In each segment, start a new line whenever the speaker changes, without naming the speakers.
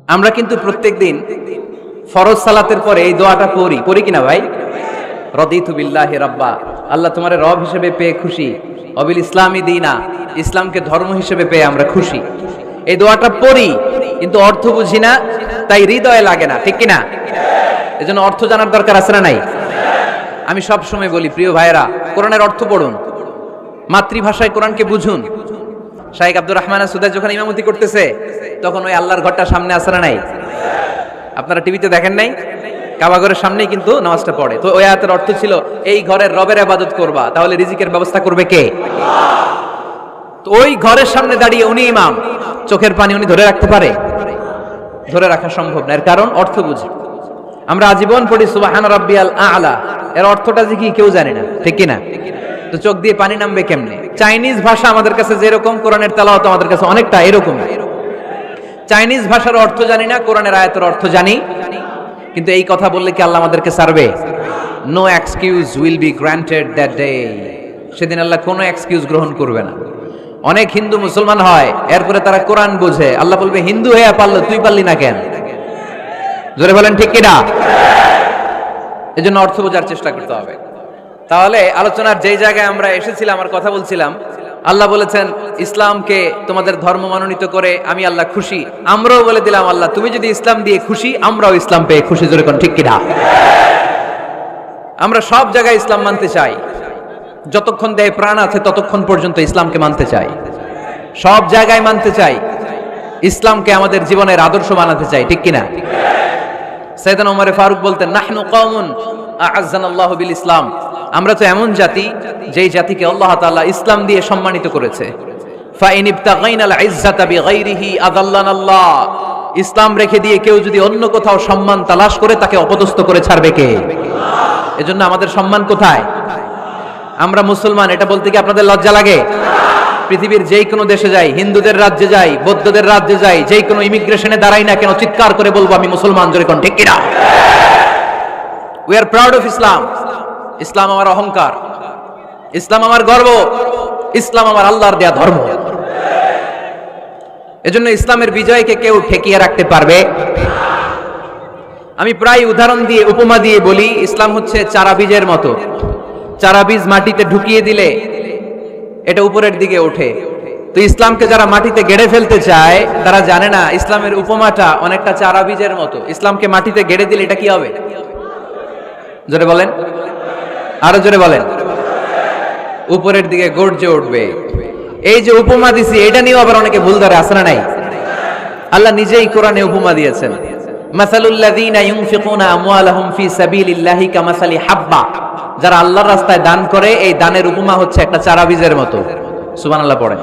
আমরা কিন্তু প্রত্যেকদিন ফরজ সালাতের পরে এই দোয়াটা পড়ি কিনা ভাই? রদিতু বিল্লাহি রাব্বা, আল্লাহ তোমার রব হিসেবে পেয়ে খুশি, অবিল ইসলামী দীনা, ইসলামকে ধর্ম হিসেবে পেয়ে আমরা খুশি। এই দোয়াটা পড়ি কিন্তু অর্থ বুঝি না, তাই হৃদয়ে লাগে না, ঠিক কিনা? এজন্য অর্থ জানার দরকার আছে না নাই? আমি সব সময় বলি, প্রিয় ভাইয়েরা, কোরআনের অর্থ পড়ুন, মাতৃভাষায় কোরআনকে বুঝুন। শাইখ আব্দুর রহমান সুদাই যখন ইমামতি করতেছে তখন ওই আল্লাহর ঘরটা সামনে আছে না নাই? আপনারা টিভিতে দেখেন নাই? কাবা ঘরের সামনেই কিন্তু নামাজটা পড়ে। তো ওই আয়াতের অর্থ ছিল, এই ঘরের রবের ইবাদত করবা, তাহলে রিজিকের ব্যবস্থা করবে কে? তো ওই ঘরের সামনে দাঁড়িয়ে উনি ইমাম, চোখের পানি উনি ধরে রাখতে পারে? ধরে রাখা সম্ভব না, এর কারণ অর্থ বুঝি। আমরা আজীবন পড়ি সুবহানা রাব্বিয়াল আ'লা, এর অর্থটা যে কি কেউ জানে না, ঠিক কিনা? তো চোখ দিয়ে পানি নামবে কেমনে? চাইনিজ ভাষা আমাদের কাছে যেরকম, কোরআনের তেলাওয়াত আমাদের কাছে অনেকটা এরকম। চাইনিজ ভাষার অর্থ জানি না, কোরআনের আয়াতের অর্থ জানি, কিন্তু এই কথা বললে কি আল্লাহ আমাদেরকে ছাড়বে? No excuse will be granted that day. সেদিন আল্লাহ কোনো এক্সকিউজ গ্রহণ করবে না। অনেক হিন্দু মুসলমান হয়, এরপরে তারা কোরআন বোঝে, আল্লাহ বলবে হিন্দু হয়ে পারলো, তুই পারলি না কেন? জোরে বলেন ঠিক কিনা? এজন্য অর্থ বোঝার চেষ্টা করতে হবে। তাহলে আলোচনার যেই জায়গায় আমরা এসেছিলাম, আমার কথা বলছিলাম, আল্লাহ বলেছেন ইসলামকে তোমাদের ধর্ম মনোনীত করে আমি আল্লাহ খুশি। আমরাও বলে দিলাম, আল্লাহ তুমি যদি ইসলাম দিয়ে খুশি, আমরাও ইসলাম পেয়ে খুশি। জোরে কোন ঠিক কিনা? আমরা সব জায়গায় ইসলাম মানতে চাই, যতক্ষণ দেহে প্রাণ আছে ততক্ষণ পর্যন্ত ইসলামকে মানতে চাই, সব জায়গায় মানতে চাই, ইসলামকে আমাদের জীবনের আদর্শ বানাতে চাই, ঠিক কিনা? সাইয়েদনা ওমর ফারুক বলতেন, নাহনু কওমুন আ'আজ্জানাল্লাহু বিল ইসলাম, আমরা তো এমন জাতি যেই জাতিকে আল্লাহ তাআলা ইসলাম দিয়ে সম্মানিত করেছে। ফা ইন ইবতাগাইনাল ইজ্জাতা বিগাইরিহি আযাল্লানাল্লাহ, ইসলাম রেখে দিয়ে কেউ যদি অন্য কোথাও সম্মান তালাশ করে, তাকে অপদস্থ করে ছাড়বে কে? এজন্য আমাদের সম্মান কোথায়? আমরা মুসলমান, এটা বলতে কি আপনাদের লজ্জা লাগে? পৃথিবীর যেই কোনো দেশে যাই, হিন্দুদের রাজ্যে যাই, বৌদ্ধদের রাজ্যে যাই, যেই কোনো ইমিগ্রেশনে দাঁড়াই না কেন, চিৎকার করে বলবো আমি মুসলমান। জোরে কোন ঠিক কিনা? We are proud of Islam. ইসলাম আমার অহংকার, ইসলাম আমার গর্ব, ইসলাম আমার আল্লাহর দেয়া ধর্ম। এজন্য ইসলামের বিজয়কে কেউ ঠেকিয়ে রাখতে পারবে? আমি প্রায় উদাহরণ দিয়ে, উপমা দিয়ে বলি, ইসলাম হচ্ছে চারা বীজের মতো। চারা বীজ মাটিতে ঢুকিয়ে দিলে এটা উপরের দিকে ওঠে। তো ইসলামকে যারা মাটিতে গেড়ে ফেলতে চায়, তারা জানে না ইসলামের উপমাটা অনেকটা চারা বীজের মতো। ইসলামকে মাটিতে গেড়ে দিলে এটা কি হবে? জোরে বলেন, আরো জোরে বলেন। উপরের দিকে গর্জে উঠবে। এই যে উপমা দিছি, এটা নিয়েও আবার অনেকে ভুল ধরে, আছে না নাই? আল্লাহ নিজেই কোরআনে উপমা দিয়েছেন, মাসালুল লাযীনা ইউনফিকুনা আমওয়ালাহুম ফি সাবিলিল্লাহি কামাসালি হাব্বা, যারা আল্লাহর রাস্তায় দান করে, এই দানের উপমা হচ্ছে একটা চারা বীজের মতো। সুবহানাল্লাহ পড়েন।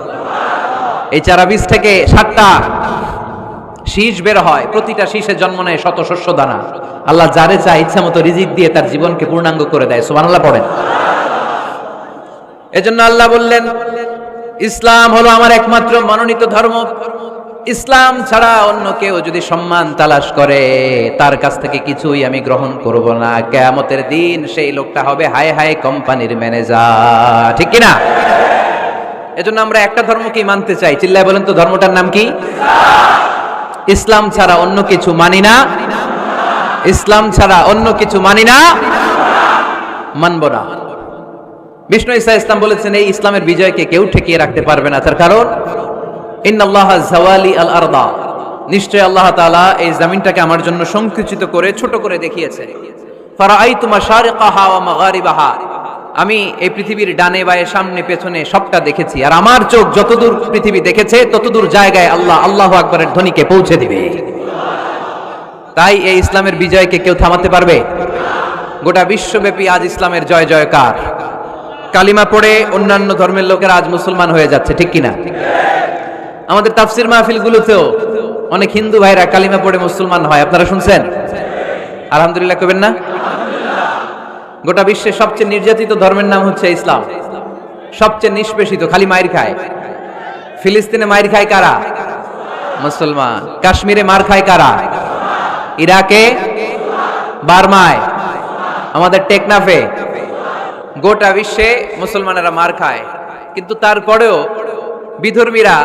এই চারা বীজ থেকে 7টা শীষ বের হয়, প্রতিটা শীষে জন্ম নেয় শত শস্য দানা। আল্লাহ যারে চায় ইচ্ছা মতো রিজিক দিয়ে তার জীবনকে পূর্ণাঙ্গ করে দেয়। সুবহানাল্লাহ পড়েন। এজন্য আল্লাহ বললেন, ইসলাম হলো আমার একমাত্র মনোনীত ধর্ম। ইসলাম ছাড়া অন্য কেউ যদি সম্মান তালাশ করে, তার কাছ থেকে কিছুই আমি গ্রহণ করব না। কিয়ামতের দিন সেই লোকটা হবে হায় হায় কোম্পানির ম্যানেজার, ঠিক কিনা? এজন্য আমরা একটা ধর্মকেই মানতে চাই। চিল্লায় বলেন তো, ধর্মটার নাম কি? ইসলাম ছাড়া অন্য কিছু মানি না, ইসলাম ছাড়া অন্য কিছু মানি না, মানব না। বিষ্ণু ঈসা ইসলাম বলেছেন, এই ইসলামের বিজয়কে কেউ ঠেকিয়ে রাখতে পারবে না। তার কারণ, ইন্নাল্লাহা যাওয়ালি আল আরদা, নিশ্চয় আল্লাহ তাআলা এই জমিনটাকে আমার জন্য সংকুচিত করে ছোট করে দেখিয়েছে। ফারাআইতু মাশারিকাহা ওয়া মাগারিবাহা, আমি এই পৃথিবীর ডানে বায়ে সামনে পেছনে সবটা দেখেছি, আর আমার চোখ যতদূর পৃথিবী দেখেছে ততদূর জায়গায় আল্লাহ আল্লাহু আকবারের ধ্বনিকে পৌঁছে দিবে। তাই এই ইসলামের বিজয়কে কেউ থামাতে পারবে? গোটা বিশ্বব্যাপী আজ ইসলামের জয় জয়কার। কালিমা পড়ে অন্যান্য ধর্মের লোকেরা আজ মুসলমান হয়ে যাচ্ছে, ঠিক কিনা? আমাদের তাফসির মাহফিলগুলোতেও অনেক হিন্দু ভাইরা কালিমা পড়ে মুসলমান হয়, আপনারা শুনছেন? আলহামদুলিল্লাহ কবেন না? গোটা বিশ্বের সবচেয়ে নির্যাতিত ধর্মের নাম হচ্ছে ইসলাম, সবচেয়ে নিষ্পেষিত, খালি মাইর খায়। ফিলিস্তিনে মাইর খায় কারা? মুসলমান। কাশ্মীরে মার খায় কারা? ইরাকে, বার্মায়, আমাদের টেকনাফে, গোটা বিশ্বে মুসলমানেরা মার খায়। কিন্তু তারপরেও বিধর্মীরা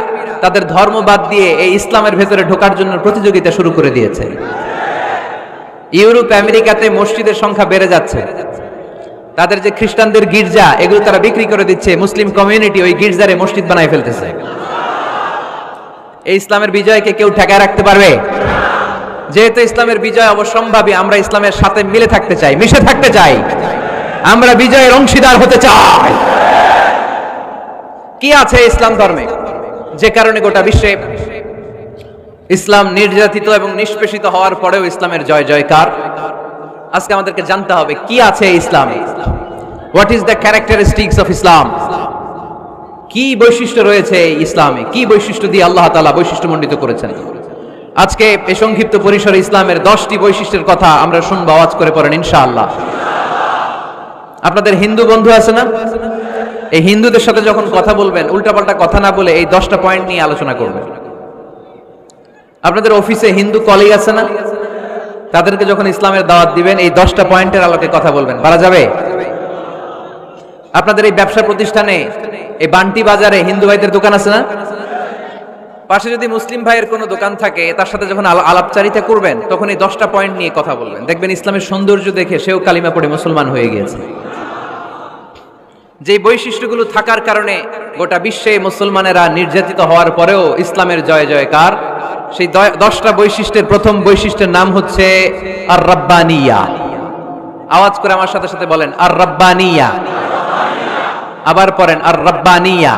তাদের ধর্ম বাদ দিয়ে এই ইসলামের ভেতরে ঢোকার জন্য প্রতিযোগিতা শুরু করে দিয়েছে। ইউরোপ আমেরিকাতে মসজিদের সংখ্যা বেড়ে যাচ্ছে, তাদের যে খ্রিস্টানদের গির্জা এগুলো তারা বিক্রি করে দিচ্ছে, মুসলিম কমিউনিটি ওই গির্জারে মসজিদ বানায় ফেলতেছে। এই ইসলামের বিজয়কে কেউ ঠেকায় রাখতে পারবে? যেহেতু ইসলামের বিজয় অবশ্যম্ভাবী, আমরা ইসলামের সাথে মিলে থাকতে চাই, মিশে থাকতে চাই, আমরা বিজয়ের অংশীদার হতে চাই। কি আছে ইসলাম ধর্মে যে কারণে গোটা বিশ্বে ইসলাম নির্যাতিত এবং নিষ্পেষিত হওয়ার পরেও ইসলামের জয় জয়কার? আজকে আমাদেরকে জানতে হবে কি আছে ইসলামে। What is the characteristics of Islam? কি বৈশিষ্ট্য রয়েছে ইসলামে, কি বৈশিষ্ট্য দিয়ে আল্লাহ তাআলা বৈশিষ্ট্যমণ্ডিত করেছেন? আজকে এই সংক্ষিপ্ত পরিসরে ইসলামের 10টি বৈশিষ্ট্যের কথা আমরা শুনবো, আওয়াজ করে পড়েন ইনশাআল্লাহ। আপনাদের হিন্দু বন্ধু আছে না? এই হিন্দুদের সাথে যখন কথা বলবেন উল্টাপাল্টা কথা না বলে এই 10টা পয়েন্ট নিয়ে আলোচনা করবেন। আপনাদের অফিসে হিন্দু কলিগ আছে না? তাদেরকে যখন ইসলামের দাওয়াত দিবেন এই 10টা পয়েন্টের আলোকে কথা বলবেন, পারা যাবে? আপনাদের এই ব্যবসা প্রতিষ্ঠানে এই বান্টি বাজারে হিন্দু ভাইদের দোকান আছে না? পাশে যদি মুসলিম ভাইয়ের কোনো দোকান থাকে তার সাথে যখন আলাপচারিতা করবেন তখন এই 10টা পয়েন্ট নিয়ে কথা বলবেন, দেখবেন ইসলামের সৌন্দর্য দেখে সেও কালিমা পড়ে মুসলমান হয়ে গিয়েছে। যে বৈশিষ্ট্যগুলো থাকার কারণে গোটা বিশ্বে মুসলমানেরা নির্যাতিত হওয়ার পরেও ইসলামের জয় জয়কার, সেই 10টা বৈশিষ্ট্যের প্রথম বৈশিষ্ট্যের নাম হচ্ছে আর রাব্বানিয়া। আওয়াজ করে আমার সাথে সাথে বলেন আর রাব্বানিয়া। আবার পড়েন আর রাব্বানিয়া।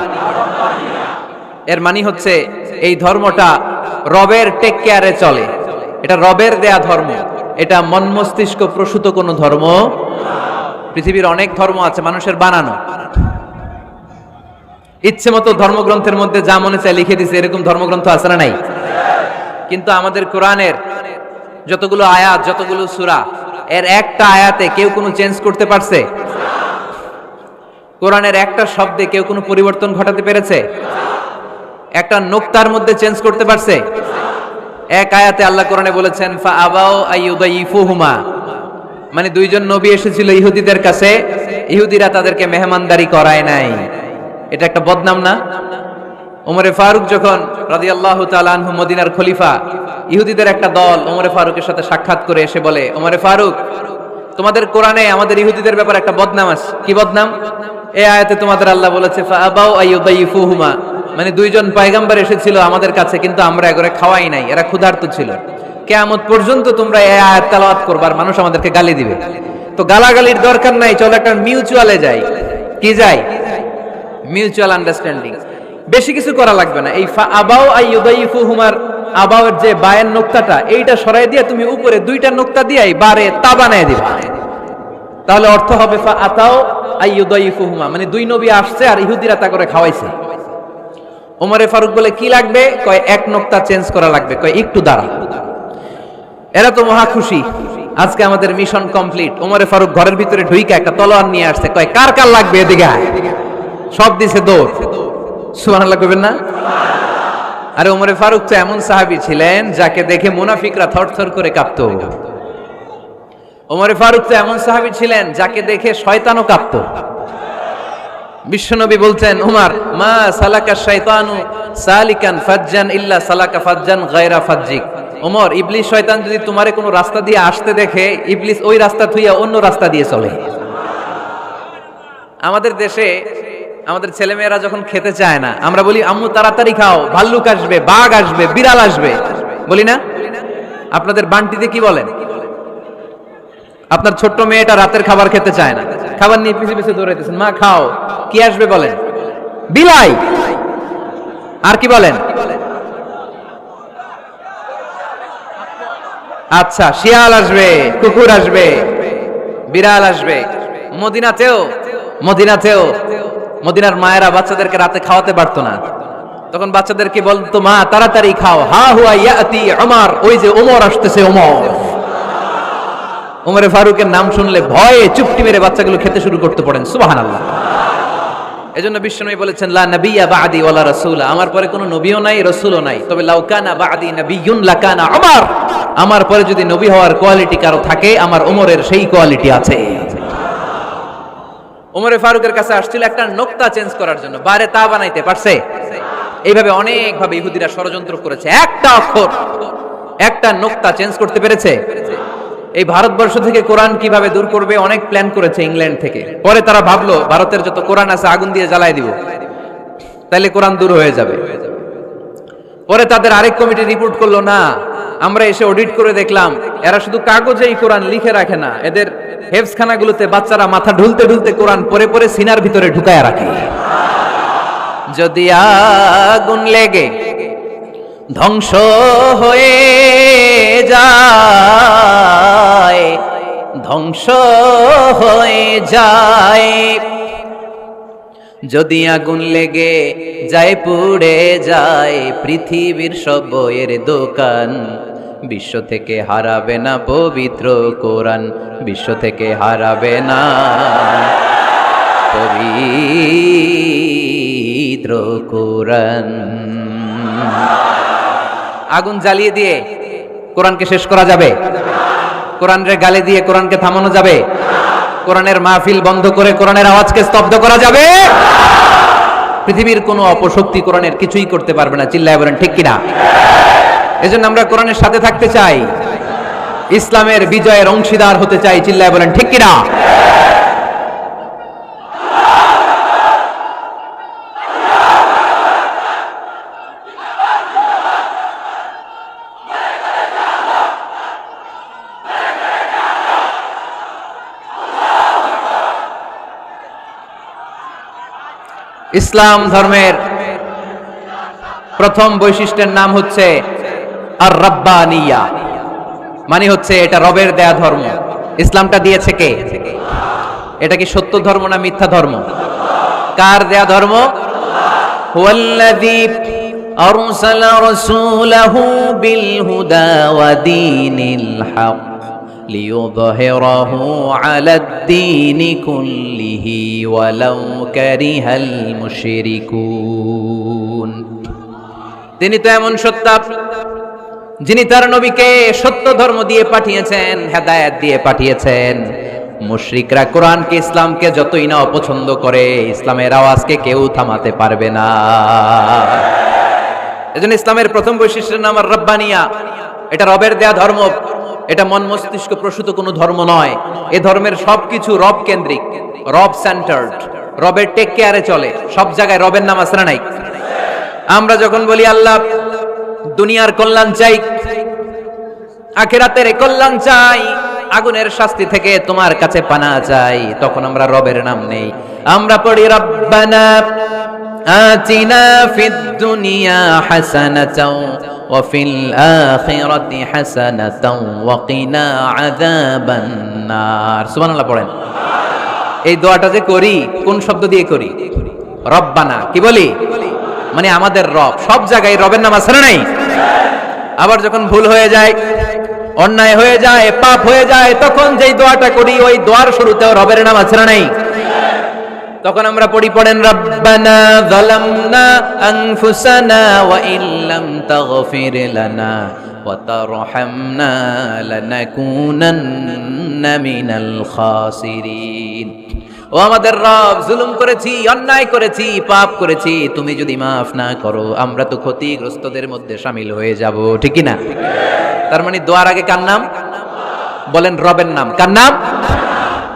এর মানে হচ্ছে এই ধর্মটা রবের টেক কেয়ারে চলে, এটা রবের দেয়া ধর্ম, এটা মন মস্তিষ্ক প্রসূত কোনো ধর্ম। পৃথিবীর অনেক ধর্ম আছে মানুষের বানানো, ইচ্ছে মতো ধর্মগ্রন্থের মধ্যে যা মনে চায় লিখে দিছে, এরকম ধর্মগ্রন্থ আছে না নাই? কিন্তু আমাদের কোরআনের যতগুলো আয়াত, যতগুলো সূরা, এর একটা আয়াতে কেউ কোনো চেঞ্জ করতে পারছে? কোরআনের একটা শব্দে কেউ কোনো পরিবর্তন ঘটাতে পেরেছে? একটা নোক্তার মধ্যে চেঞ্জ করতে পারছে? এক আয়াতে আল্লাহ কোরআনে বলেছেন ফা আবাউ আইয়ুদাইফুহুমা, মানে দুইজন নবী এসেছিল ইহুদিদের কাছে, ইহুদিরা তাদেরকে মেহমানদারি করায় নাই। এটা একটা বদনাম না? ওমরে ফারুক যখন রাদিয়াল্লাহু তাআলা আনহু মদিনার খলিফা, ইহুদিদের একটা দল ওমরে ফারুকের সাথে সাক্ষাৎ করে এসে বলে, ওমরে ফারুক, তোমাদের কোরআনে আমাদের ইহুদিদের ব্যাপারে একটা বদনাম আছে। কি বদনাম? এই আয়াতে তোমাদের আল্লাহ বলেছে ফা আবাউ আইয়ুদাইফুহুমা, মানে দুইজন পয়গম্বর এসেছিল আমাদের কাছে কিন্তু আমরা এগরে খাওয়াই নাই, এরা ক্ষুধার্ত ছিল। কিয়ামত পর্যন্ত তোমরা এই আয়াত তেলাওয়াত করবে আর মানুষ আমাদেরকে গালি দিবে। তো গালাগালির দরকার নাই, চলো একটা মিউচুয়ালে যাই। কি যাই? Mutual understanding. বেশি কিছু করা লাগবে না। এই ফা আবাউ আইয়ুদাইফুহুমার আবাউয়ের যে বায়ের নোক্তাটা, এইটা সরাই দিয়ে তুমি উপরে দুইটা নোক্তা দিয়াই বারে তা বানায় দিবা, তাহলে অর্থ হবে ফা আতাও আইয়ুদাইফুহুমা, মানে দুই নবী আসছে আর ইহুদিরা তা করে খাওয়াইছে। ওমরে ফারুক বলে কি লাগবে? কয় এক নোক্তা চেঞ্জ করা লাগবে। কয় একটু দাঁড়া। এরা তো মহা খুশি, আজকে আমাদের মিশন কমপ্লিট। ওমরে ফারুক ঘরের ভিতরে ঢুইকা একটা তলোয়ার নিয়ে আসছে, কয় কার কার লাগবে এদিকে আয়। সব দিছে দৌড়। সুবহানাল্লাহ কইবেন না? আরে ওমরে ফারুক তো এমন সাহাবী ছিলেন যাকে দেখে মুনাফিকরা থরথর করে কাঁপতো। ওমরে ফারুক তো এমন সাহাবী ছিলেন যাকে দেখে শয়তানও কাঁপতো। বিশ্বনবী বলতেন, উমর মা সালাকা শাইতানু সালিকান ফাজ্জান ইল্লা সালাকা ফাজ্জান গায়রা ফাজ্জিক। ওমর, ইবলিস শয়তান যদি তোমারে কোনো রাস্তা দিয়ে আসতে দেখে, ইবলিস ওই রাস্তা থুইয়া অন্য রাস্তা দিয়ে চলে। আমাদের দেশে আমাদের ছেলেমেয়েরা যখন খেতে চায় না, আমরা বলি আম্মু তাড়াতাড়ি খাও, ভাল্লুক আসবে, বাঘ আসবে, বিড়াল আসবে, বলি না? আপনাদের বান্টিতে কি বলেন? আপনার ছোট্ট মেয়েটা রাতের খাবার খেতে চায় না, খাবার নিয়ে পিছে পিছে দৌড়াইতেছেন, মা খাও, কি আসবে বলেন? বিলাই। আর কি বলেন? আচ্ছা, শিয়াল আসবে, কুকুর আসবে, বিড়াল আসবে। মদিনাতেও মদিনার মায়েরা বাচ্চাদেরকে রাতে খাওয়াতে পারতো না, তখন বাচ্চাদেরকে বলতো মা তাড়াতাড়ি খাও, হা হুয়া ইয়াতি ওমর, ওই যে ওমর আসতেছে। ওমরে ফারুকের নাম শুনলে ভয়ে চুপটি মেরে বাচ্চাগুলো খেতে শুরু করতে পড়েন। সুবহানাল্লাহ। এজন্য বিশ্বনবী বলেছেন লা নাবিয়্যা বা'দি ওয়ালা রাসূলা, আমার পরে কোনো নবীও নাই, রাসূলও নাই, তবে লাউ কানা বা'দি নাবিয়্যুন লাকানা ওমর, আমার পরে যদি নবী হওয়ার কোয়ালিটি কারো থাকে আমার ওমরের সেই কোয়ালিটি আছে। ওমরে ফারুকের কাছে আসছিল একটা নোক্তা চেঞ্জ করার জন্য, বারে তা বানাইতে পারছে? এইভাবে অনেকভাবে ইহুদিরা ষড়যন্ত্র করেছে, একটা অক্ষর একটা নোক্তা চেঞ্জ করতে পেরেছে? এই ভারতবর্ষ থেকে কোরআন কিভাবে দূর করবে অনেক প্ল্যান করেছে ইংল্যান্ড থেকে। পরে তারা ভাবলো ভারতের যত কোরআন আছে আগুন দিয়ে জ্বালায় দিব, তাইলে কোরআন দূর হয়ে যাবে। পরে তাদের আরেক কমিটি রিপোর্ট করলো, না, আমরা এসে অডিট করে দেখলাম এরা শুধু কাগজেই কোরআন লিখে রাখে না, এদের হেফজখানাগুলোতে বাচ্চারা মাথা ঢুলতে ঢুলতে কোরআন পরে পরে সিনার ভিতরে ঢুকায় রাখে। যদি আগুন লেগে ধ্বংস হয়ে যায়, ধ্বংস হয়ে যায়, যদি আগুন লেগে যায় পুড়ে যায় পৃথিবীর সব বইয়ের দোকান, বিশ্ব থেকে হারাবে না পবিত্র কোরআন, বিশ্ব থেকে হারাবে না পবিত্র কোরআন। আগুন জ্বালিয়ে দিয়ে কোরআনকে শেষ করা যাবে? কোরআনের গালে দিয়ে কোরআনকে থামানো যাবে? কোরআনের মাহফিল বন্ধ করে কোরআনের আওয়াজকে স্তব্ধ করা যাবে? পৃথিবীর কোনো অপশক্তি কোরআনের কিছুই করতে পারবে না। চিল্লায় বলেন ঠিক কিনা? এজন্য আমরা কোরআনের সাথে থাকতে চাই, ইসলামের বিজয়ের অংশীদার হতে চাই। চিল্লায় বলেন ঠিক কিনা? ইসলাম ধর্মের প্রথম বৈশিষ্ট্যের নাম হচ্ছে আর রাব্বানিয়া, মানে হচ্ছে এটা রবের দেয়া ধর্ম। ইসলামটা দিয়েছে কে? এটা কি সত্য ধর্ম না মিথ্যা ধর্ম? কার দেয়া ধর্ম? হুয়াল্লাযী আরসালা রাসূলাহু বিল হুদা ওয়া দীনিল হক লিইয়ুযহিরাহু আলাদ-দীনি কুল্লিহি ওয়ালাউ কারিহাল মুশরিকুন। তিনি তো এমন সত্তা যিনি তার নবীকে সত্য ধর্ম দিয়ে পাঠিয়েছেন, হেদায়েত দিয়ে পাঠিয়েছেন। মুশরিকরা কোরআনকে, ইসলামকে যতই না অপছন্দ করে, ইসলামের আওয়াজকে কেউ থামাতে পারবে না। এজন্য ইসলামের প্রথম বৈশিষ্ট্যের নাম আর রাব্বানিয়া। এটা রবের দেয়া ধর্ম, এটা মন মস্তিষ্ক প্রসূত কোনো ধর্ম নয়। এ ধর্মের সবকিছু রব কেন্দ্রিক, রব সেন্টার্ড, রবের টেক কেয়ারে চলে। সব জায়গায় রবের নাম আছে না নাই? আমরা যখন বলি আল্লাহ দুনিয়ার কল্যাণ চাই, আখিরাতের কল্যাণ চাই, আগুনের শাস্তি থেকে তোমার কাছে পানা চাই, তখন আমরা রবের নাম নেই। আমরা পড়ি রব্বানা আতিনা ফিদ দুনিয়া হাসানাতাও ওয়া ফিল আখিরাতি হাসানাতাও ওয়া কিনা আযাবান নার। সুবহানাল্লাহ পড়েন। এই দোয়াটা যে করি কোন শব্দ দিয়ে করি? রব্বানা। কি বলি? মানে আমাদের রব। সব জায়গায় রবের নাম আছে না নাই? আবার যখন ভুল হয়ে যায়, অন্যায় হয়ে যায়, পাপ হয়ে যায়, তখন যেই দোয়াটা করি ওই দোয়ার শুরুতেও রবের নাম আছে না নাই? তখন আমরা পড়েন রব্বানা যালামনা আনফুসানা ওয়া ইল্লাম তাগফির লানা ওয়া তারহামনা লানাকুনান্না মিনাল খাসিরিন। ও আমাদের রব, জুলুম করেছি, অন্যায় করেছি, পাপ করেছি, তুমি যদি মাফ না করো আমরা তো ক্ষতিগ্রস্তদের মধ্যে শামিল হয়ে যাব। ঠিক কি না? তার মানে দোয়ার আগে কার নাম? বলেন রবের নাম। কার নাম?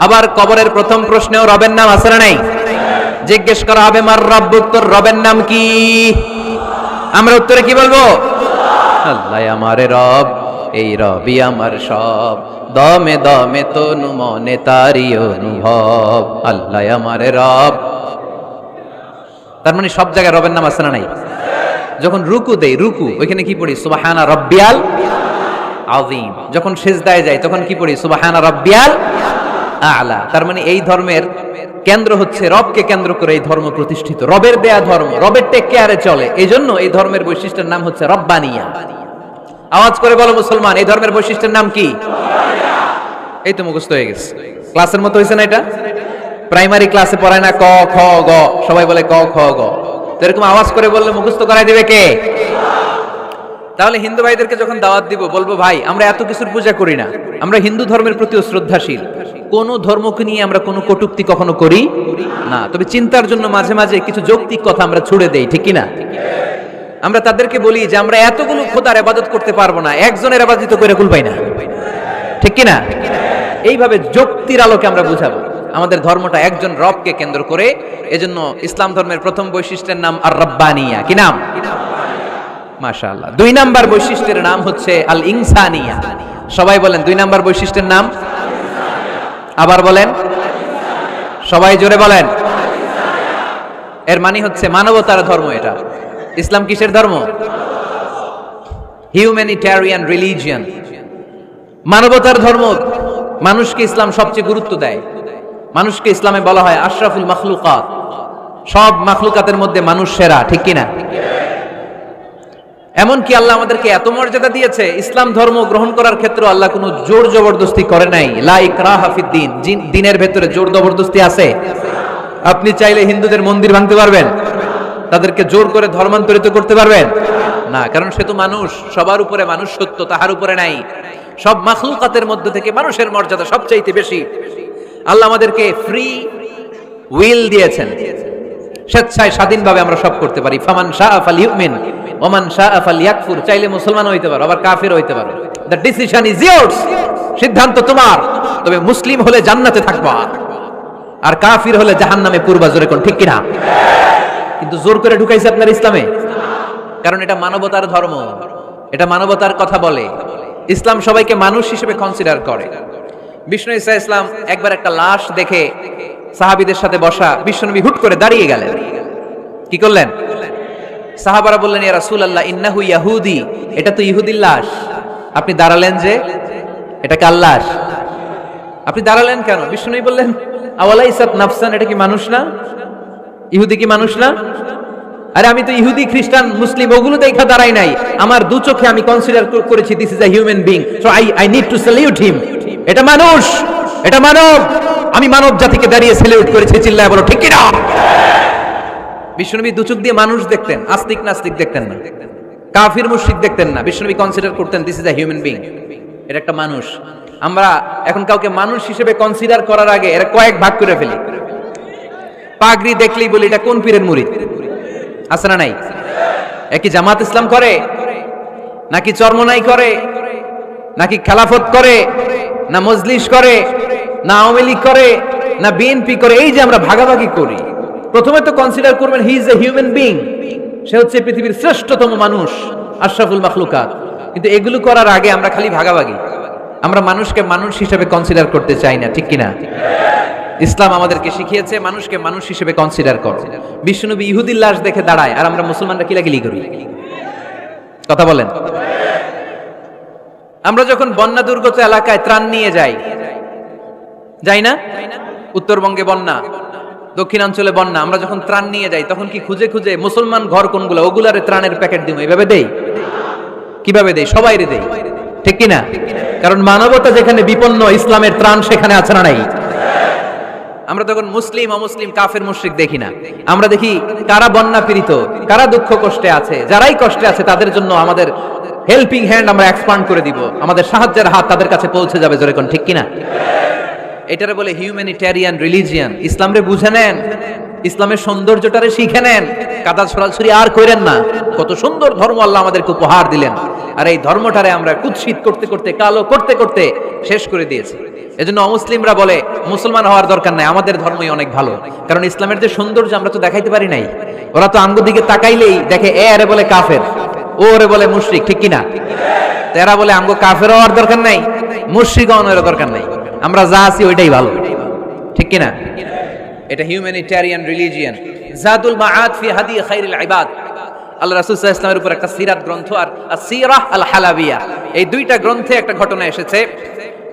আবার কবরের প্রথম প্রশ্নেও রবের নাম আছে না নাই? জিজ্ঞেস করা হবে মার রব্বুক, তোর রবের নাম কি? আমরা উত্তরে কি বলবো? আল্লাহ আমার রব, এই রবই আমার সব, দমে দমে তনু মনে তারি অনুভব, আল্লাহ আমার রব। তার মানে সব জায়গায় রবের নাম আছে না নাই? যখন রুকু দেই, রুকু ওইখানে কি পড়ি? সুবহানা রাব্বিয়াল আযীম। যখন সিজদায় যাই তখন কি পড়ি? সুবহানা রাব্বিয়াল আ'লা। তার মানে এই ধর্মের কেন্দ্র হচ্ছে রবকে কেন্দ্র করে এই ধর্ম প্রতিষ্ঠিত, রবের দেয়া ধর্ম, রবের টেক কেয়ারে চলে। এই জন্য এই ধর্মের বৈশিষ্ট্যের নাম হচ্ছে রব্বানিয়া। আওয়াজ করে বলো মুসলমান, এই ধর্মের বৈশিষ্ট্যের নাম কি? এই তো মুখস্থ হয়ে গেছে। ক্লাসের মতো হয়েছে না এটা? প্রাইমারি ক্লাসে পড়ায় না ক খ গ, সবাই বলে ক খ গ। তো এরকম আওয়াজ করে বললে মুখস্থ করাই দিবে কে? তাহলে হিন্দু ভাইদেরকে যখন দাওয়াত দিব বলবো, ভাই আমরা এত কিছুর পূজা করি না, আমরা হিন্দু ধর্মের প্রতিও শ্রদ্ধাশীল, কোন ধর্মকে নিয়ে আমরা কোনো কটূক্তি কখনো করি না, তবে চিন্তার জন্য মাঝে মাঝে কিছু যৌক্তিক কথা আমরা ছুড়ে দেই। ঠিক কি না? আমরা তাদেরকে বলি যে আমরা এতগুলো খোদার ইবাদত করতে পারবো না, একজনের ইবাদত করে কুল পাই না, ঠিক কি না? এইভাবে যুক্তির আলোকে আমরা বুঝাবো আমাদের ধর্মটা একজন রবকে কেন্দ্র করে। এজন্য ইসলাম ধর্মের প্রথম বৈশিষ্ট্যের নাম আর রাব্বানিয়া। কি নাম? মাশাআল্লাহ। 2 নাম্বার বৈশিষ্ট্যের নাম হচ্ছে আল ইনসানিয়া। সবাই বলেন 2 নাম্বার বৈশিষ্ট্যের নাম। আবার বলেন, সবাই জোরে বলেন। এর মানে হচ্ছে মানবতার ধর্ম। এটা ইসলাম কিসের ধর্ম? হিউম্যানিটেরিয়ান রিলিজিয়ন, মানবতার ধর্ম। মানুষকে ইসলাম সবচেয়ে গুরুত্ব দেয়। মানুষকে ইসলামে বলা হয় আশরাফুল মাখলুকাত, সব মাখলুকাতের মধ্যে মানুষ সেরা, ঠিক কিনা? এমনকি আল্লাহ আমাদেরকে এত মর্যাদা দিয়েছে, ইসলাম ধর্ম গ্রহণ করার ক্ষেত্রে আল্লাহ কোনো জোর জবরদস্তি করে নাই। লা ইকরাহা ফিদ্দিন, দিনের ভেতরে জোর জবরদস্তি আছে? আপনি চাইলে হিন্দুদের মন্দির ভাঙতে পারবেন? তাদেরকে জোর করে ধর্মান্তরিত করতে পারবেন না, কারণ সে তো মানুষ। সবার উপরে মানুষ সত্য, তাহার উপরে নাই। সব মাখলুকাতের মধ্যে থেকে মানুষের মর্যাদা সবচাইতে বেশি। আল্লাহ আমাদেরকে ফ্রি উইল দিয়েছেন, স্বেচ্ছায় স্বাধীনভাবে আমরা সব করতে পারি। ফামান শাআ ফালইউমিন ওয়া মান শাআ ফালইয়াকফুর। চাইলে মুসলমান হইতে পারো, আবার কাফির হইতে পারো। দ্য ডিসিশন ইজ ইয়ার্স, সিদ্ধান্ত তোমার। তবে মুসলিম হলে জান্নাতে থাকবা, আর কাফির হলে জাহান্নামে পূর্বা। জোরে কোন ঠিক কিনা? কিন্তু জোর করে ঢুকাইছে আপনার ইসলামে, কারণ এটা মানবতার ধর্ম, এটা মানবতার কথা বলে। ইসলাম সবাইকে মানুষ হিসেবে কনসিডার করে। বিষ্ণু ঈসা ইসলাম একবার একটা লাশ দেখে সাহাবীদের সাথে বসা, বিশ্বনবী হুট করে দাঁড়িয়ে গেলেন। কি করলেন? সাহাবারা বললেন, ইয়া রাসূলুল্লাহ ইন্নাহু ইয়াহুদি, এটা তো ইহুদির লাশ। আপনি দাঁড়ালেন যে, এটা কার লাশ? আপনি দাঁড়ালেন কেন? বিষ্ণুনবী বললেন, আওয়ালাইসাত নাফসান, এটা কি মানুষ না? ইহুদি কি মানুষ না? আরে আমি তো ইহুদি, খ্রিস্টান, মুসলিম ওগুলো দেখা দাঁড়াই নাই। আমার দু চোখে আমি কনসিডার করেছি this is a human being, so I need to salute হিম। এটা মানুষ, এটা মানব। আমি মানব জাতিকে দাঁড়িয়ে স্যালিউট করেছি। চিল্লায় বলো ঠিক কি না? বিশ্বনবী দু চোখ দিয়ে মানুষ দেখতেন, আস্তিক নাস্তিক দেখতেন না, কাফির মুশরিক দেখতেন না। বিশ্বনবী কনসিডার করতেন this is a human being, এটা একটা মানুষ। আমরা এখন কাউকে মানুষ হিসেবে কনসিডার করার আগে এরা কয়েক ভাগ করে ফেলি। পাগড়ি দেখলেই বলি এটা কোন পীরের মুরিদ। আছে না নাই? একই জামাত ইসলাম করে, নাকি চরমনাই করে, নাকি খেলাফত করে, না মজলিস করে, না আওয়ামী লীগ করে, না বিএনপি করে? এই যে আমরা ভাগাভাগি করি, প্রথমে তো কনসিডার করবেন he is a human being, সে হচ্ছে পৃথিবীর শ্রেষ্ঠতম মানুষ, আশরাফুল মাখলুকাত। কিন্তু এগুলো করার আগে আমরা খালি ভাগাভাগি। আমরা মানুষকে মানুষ হিসেবে কনসিডার করতে চাই না, ঠিক কিনা? ইসলাম আমাদেরকে শিখিয়েছে মানুষকে মানুষ হিসেবে কনসিডার করো। বিশ্বনবী ইহুদির লাশ দেখে দাঁড়ায়, আর আমরা মুসলমানরা কিলাকিলি করি। কথা বলেন। আমরা যখন বন্যা দুর্গত এলাকায় ত্রাণ নিয়ে যাই না? উত্তরবঙ্গে বন্যা, দক্ষিণাঞ্চলে বন্যা, আমরা যখন ত্রাণ নিয়ে যাই তখন কি খুঁজে খুঁজে মুসলমান ঘর কোনগুলো ওগুলারে ত্রাণের প্যাকেট দিব এইভাবে দেই? কিভাবে দেই? সবাইরে দেই, ঠিক কিনা? কারণ মানবতা যেখানে বিপন্ন, ইসলামের ত্রাণ সেখানে আছে না নাই? আমরা তখন মুসলিম অমুসলিম কাফের মুশরিক দেখি না, আমরা দেখি কারা বন্যা পীড়িত, কারা দুঃখ কষ্টে আছে। যারাই কষ্টে আছে তাদের জন্য আমাদের হেল্পিং হ্যান্ড আমরা এক্সপান্ড করে দিব, আমাদের সাহায্যের হাত তাদের কাছে পৌঁছে যাবে। জোরে কোন ঠিক কিনা? এটারে বলে হিউম্যানিটেরিয়ান রিলিজিয়ন। ইসলামরে বুঝে নেন, ইসলামের সৌন্দর্যটারে শিখে নেন, কাদা ছড়াছড়ি আর করেন না। কত সুন্দর ধর্ম আল্লাহ আমাদেরকে উপহার দিলেন, আর এই ধর্মটারে আমরা কুৎসিত করতে করতে, কালো করতে করতে শেষ করে দিয়েছি। এজন্য অমুসলিমরা বলে মুসলমান হওয়ার দরকার নাই, আমাদের ধর্মই অনেক ভালো। কারণ ইসলামের যে সৌন্দর্য আমরা তো দেখাইতে পারি নাই। ওরা তো আঙ্গুর দিকে তাকাইলেই দেখে এ আরে বলে কাফের, ও ওরে বলে মুশরিক, ঠিক কিনা? এরা বলে আমগো কাফের হওয়ার দরকার নাই, মুশরিক হওয়ার দরকার নাই, আমরা যা আছি ওইটাই ভালো, ঠিক কিনা? এটা হিউম্যানিটেরিয়ান রিলিজিয়ন। জাদুল মাআদ ফি হাদি খায়রুল ইবাদ, আল্লাহ রাসূল সাল্লাল্লাহু আলাইহি ওয়াসাল্লামের উপর একটা সিরাত গ্রন্থ আর আসিরাহ আল হালাবিয়া, এই দুইটা গ্রন্থে একটা ঘটনা এসেছে।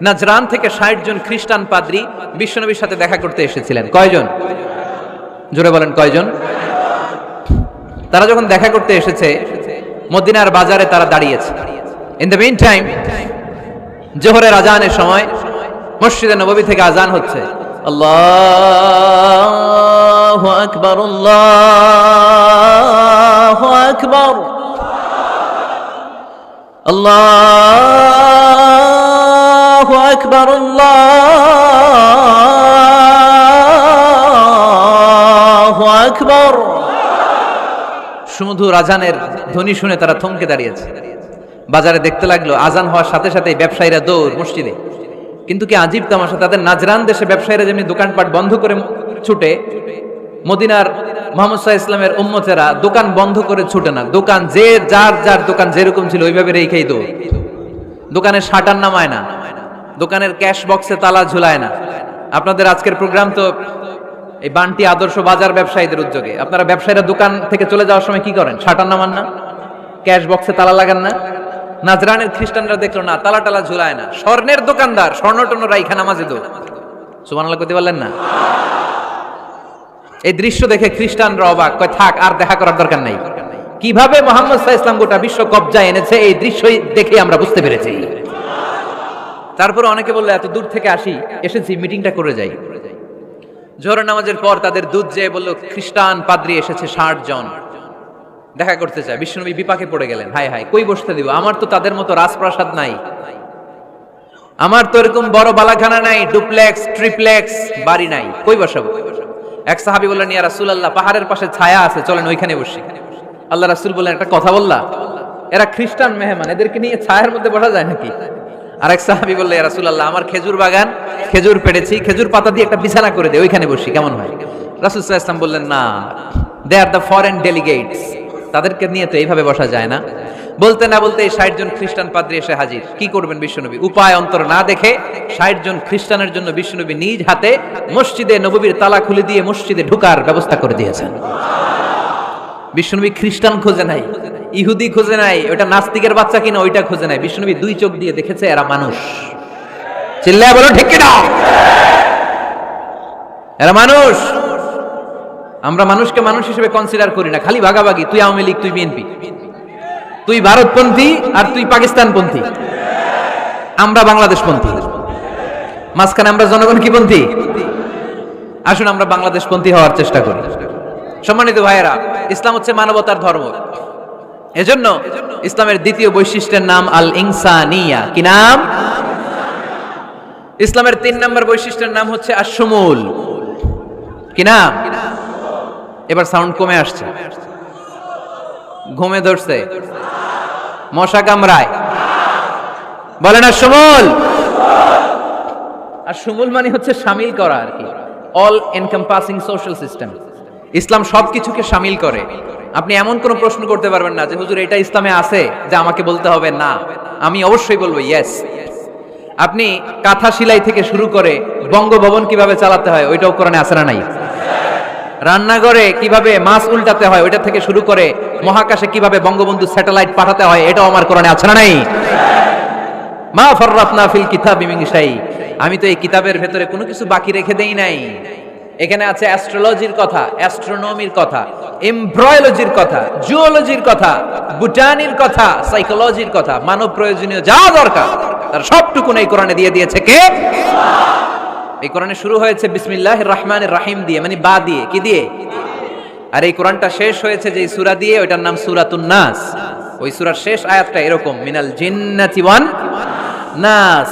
নাজরান থেকে 60 জন খ্রিস্টান পাদ্রী বিশ্বনবীর সাথে দেখা করতে এসেছিলেন। কয়জন? জোরে বলেন কয়জন? তারা যখন দেখা করতে এসেছে মদিনার বাজারে তারা দাঁড়িয়েছে। ইন দ্য মিন টাইম জোহরের আজানের সময় মসজিদে নববী থেকে আজান হচ্ছে, আল্লাহু আকবার, আল্লাহু আকবার, আল্লাহু আকবার, আল্লাহু আকবার। সুমধুর আজানের ধ্বনি শুনে তারা থমকে দাঁড়িয়েছে। বাজারে দেখতে লাগলো আজান হওয়ার সাথে সাথে ব্যবসায়ীরা দৌড় মসজিদে। কিন্তু কি আজীব তামাশা, তাদের নাজরান দেশে ব্যবসায়ীরা যেমনি দোকানপাট বন্ধ করে ছুটে, মদিনার মুহাম্মদ সাল্লাল্লাহু আলাইহি ওয়াসাল্লামের উম্মতেরা দোকান বন্ধ করে ছুটে না, দোকান যে যার যার দোকান যেরকম ছিল ওইভাবে রেখেই দৌড়। দোকানের শাটার নামায় না, দোকানের ক্যাশ বক্সে তালা ঝুলায় না। আপনাদের আজকের প্রোগ্রাম তো এই বান্টি আদর্শ বাজার ব্যবসায়ীদের উদ্যোগে। আপনারা ব্যবসায়ীরা দোকান থেকে চলে যাওয়ার সময় কি করেন? শাটার নামান না, ক্যাশ বক্সে তালা লাগান না। নাজরানের খ্রিস্টানরা দেখলো না, তালা টালা ঝুলায় না, স্বর্ণের দোকানদার স্বর্ণ টর্ণ রাইখা নামাজে দৌড়। সুবহানাল্লাহ কইতে পারলেন না? এই দৃশ্য দেখে খ্রিস্টানরা অবাক, কয় থাক আর দেখা করার দরকার নাই। কিভাবে মুহাম্মদ সাল্লাল্লাহু আলাইহি ওয়াসাল্লাম গোটা বিশ্ব কবজায় এনেছে এই দৃশ্যই দেখে আমরা বুঝতে পেরেছি। তারপরে অনেকে বললো এত দূর থেকে এসেছি মিটিংটা করে যাই। জোহরের নামাজের পর তাদের দুধ যেয়ে বলল খ্রিস্টান পাদ্রী এসেছে 60 জন দেখা করতে চায়। বিশ্বনবী বিপাকে পড়ে গেলেন, হায় হায় কই বসতে দিব, আমার তো তাদের মতো রাজপ্রাসাদ নাই, আমার তো এরকম বড় বালাখানা নাই, ডুপ্লেক্স ট্রিপ্লেক্স বাড়ি নাই, কই বসাবো? এক সাহাবী বললেন, ইয়া রাসূলুল্লাহ পাহাড়ের পাশে ছায়া আছে, চলেন ওইখানে বসি। আল্লাহ রাসূল বললেন, একটা কথা বললা, এরা খ্রিস্টান মেহমান, এদেরকে নিয়ে ছায়ার মধ্যে বসা যায় নাকি? আরেক সাহাবী বললেন, ইয়া রাসূলুল্লাহ আমার খেজুর বাগান, খেজুর পেড়েছি, খেজুর পাতা দিয়ে একটা বিছানা করে দে, ওইখানে বসি, কেমন হয়? রাসূল সাল্লাল্লাহু আলাইহি ওয়াসাল্লাম বললেন, না, দে আর দ্য ফরেন ডেলিগেটস, তাদেরকে নিয়ে তো এইভাবে বসা যায় না। বলতে না বলতে 60 জন খ্রিস্টান পাদ্রী এসে হাজির। কি করবেন বিশ্বনবী? উপায় অন্তর না দেখে 60 জন খ্রিস্টানের জন্য বিশ্বনবী নিজ হাতে মসজিদে নববীর তালা খুলে দিয়ে মসজিদে ঢোকার ব্যবস্থা করে দিয়েছেন। বিশ্বনবী খ্রিস্টান খোঁজে নাই, ইহুদি খোঁজে নাই, ওটা নাস্তিকের বাচ্চা কিনা ওইটা খোঁজে নাই। বিশ্বনবী 2 চোখ দিয়ে দেখেছে এরা মানুষ। চিল্লায় বলো ঠিক কিনা? এরা মানুষ। আমরা মানুষকে মানুষ হিসেবে কনসিডার করি না, খালি ভাগাভাগি, তুই আওয়ামী লীগ, তুই বিএনপি, তুই ভারতপন্থী আর তুই পাকিস্তানপন্থী, আমরা বাংলাদেশপন্থী, মাঝখানে আমরা জনগণ কি পন্থী? আসুন আমরা বাংলাদেশপন্থী হওয়ার চেষ্টা করি। সম্মানিত ভাইয়েরা, ইসলাম হচ্ছে মানবতার ধর্ম। এজন্য ইসলামের দ্বিতীয় বৈশিষ্ট্যের নাম আল ইনসানিয়া। কি নাম? ইসলামের 3 নম্বর বৈশিষ্ট্যের নাম হচ্ছে আশ-শুমুল। কি নাম? এবার সাউন্ড কমে আসছে, ঘুমে ধরছে, মশা কামড়ায়, বলেন আশ-শুমুল। আশ-শুমুল মানে হচ্ছে শামিল করা আর কি, অল এনকম্পাসিং সোশ্যাল সিস্টেম। ইসলাম সবকিছুকে শামিল করে। আপনি এমন কোন প্রশ্ন করতে পারবেন না যে হুজুর এটা ইসলামে আছে যে আমাকে বলতে হবে না, আমি অবশ্যই বলবো ইয়েস। আপনি কাঁথা সেলাই থেকে শুরু করে বঙ্গভবন কিভাবে চালাতে হয় ওইটাও কোরআনে আছে না নাই? রান্নাঘরে কিভাবে মাছ উল্টাতে হয় ওইটা থেকে শুরু করে মহাকাশে কিভাবে বঙ্গবন্ধু স্যাটেলাইট পাঠাতে হয় এটাও আমার কোরআনে আছে না নাই? মা ফাররাতনা ফিল কিতাবি মিন শাই, আমি তো এই কিতাবের ভেতরে কোনো কিছু বাকি রেখে দেই নাই। এখানে আছে অ্যাস্ট্রোলজির কথা, অ্যাস্ট্রোনমির কথা, এমব্রয়োলজির কথা, জুওলজির কথা, বুটানির কথা, সাইকোলজির কথা, মানব প্রয়োজনীয় যা দরকার তার সবটুকু এই কোরআনে দিয়ে দিয়েছে কে? এই কোরআনে শুরু হয়েছে বিসমিল্লাহির রহমানির রহিম দিয়ে, মানে বা দিয়ে। কি দিয়ে? আর এই কোরআনটা শেষ হয়েছে যে সূরা দিয়ে, ওইটার নাম সূরাতুন নাস। ওই সূরার শেষ আয়াতটা এরকম, মিনাল জিন্নাতি ওয়ান নাস।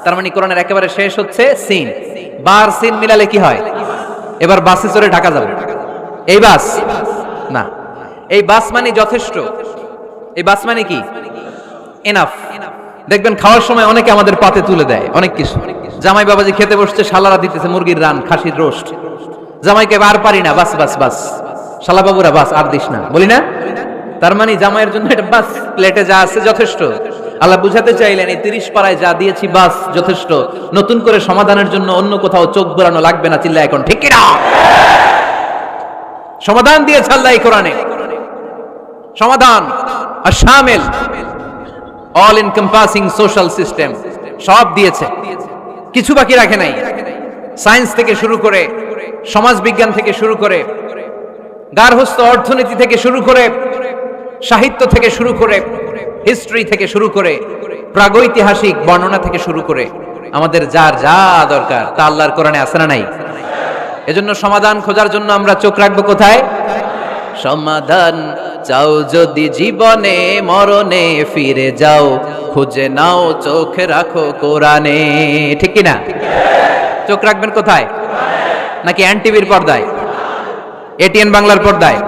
তার মানে কোরআনের একেবারে শেষ হচ্ছে সিন। বার সিন মিলালে কি হয়? এবার বাসে চড়ে ঢাকা যাবে। এই বাস না, এই বাস মানে যথেষ্ট, এই বাস মানে কি? এনাফ। দেখবেন খাওয়ার সময় অনেকে আমাদের পাতে তুলে দেয় অনেক কিছু। জামাই বাবাজি খেতে বসছে, শালারা দিতেছে মুরগির রান, খাসির রোস্ট। জামাইকে আর পারি না, বাস বাস বাস, শালা বাবুরা বাস আর দিস না, বলি না? তার মানে জামাইয়ের জন্য এটা বাস, প্লেটে যা আছে যথেষ্ট। আল্লাহ বুঝাতে চাইলেন এই 30 পারায় যা দিয়েছি বাস যথেষ্ট, নতুন করে সমাধানের জন্য অন্য কোথাও চোখ বোলানো লাগবে না। চিল্লা এখন ঠিক কিনা? সমাধান দিয়েছে আল্লাহ এই কোরআনে, সমাধান আর শামিল, অল এনকম্পাসিং সোশ্যাল সিস্টেম সব দিয়েছে, কিছু বাকি রাখে নাই। সায়েন্স থেকে শুরু করে, সমাজ বিজ্ঞান থেকে শুরু করে, গার্হস্থ্য অর্থনীতি থেকে শুরু করে, সাহিত্য থেকে শুরু করে, হিস্ট্রি থেকে শুরু করে, প্রাগৈতিহাসিক বর্ণনা থেকে শুরু করে আমাদের যার যা দরকার তা আল্লাহর কোরআনে আছে না নাই? এজন্য সমাধান খোঁজার জন্য আমরা চোখ রাখবো কোথায়? সমাধান চাও যদি জীবনে, মরণে ফিরে যাও, খুঁজে নাও চোখ রাখো কোরআনে। ঠিক কি না? চোখ রাখবেন কোথায়? নাকি এনটিভির পর্দায়, এটিএন বাংলার পর্দায়,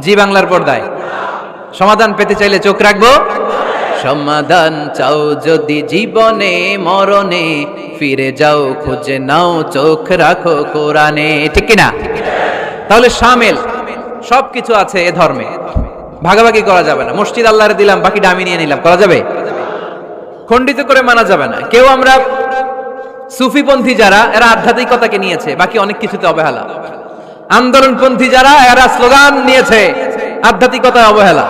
জি বাংলার পর্দায়? সমাধান পেতে চাইলে চোখ রাখবো। সমাধান চাও যদি জীবনে মরণে, ফিরে যাও খুঁজে নাও চোখ রাখো কোরআনে। ঠিক কিনা? তাহলে শামিল সবকিছু আছে এ ধর্মে, ভাগাভাগি করা যাবে না। মসজিদ আল্লাহরে দিলাম, বাকিটা আমি নিয়ে নিলাম, করা যাবে? খণ্ডিত করে মানা যাবে না। কেউ আমরা সুফিপন্থী যারা, এরা আধ্যাত্মিকতাকে নিয়েছে, বাকি অনেক কিছুতে অবহেলা। আন্দোলনপন্থী যারা, এরা স্লোগান নিয়েছে, আধ্যাত্মিকতায় অবহেলা।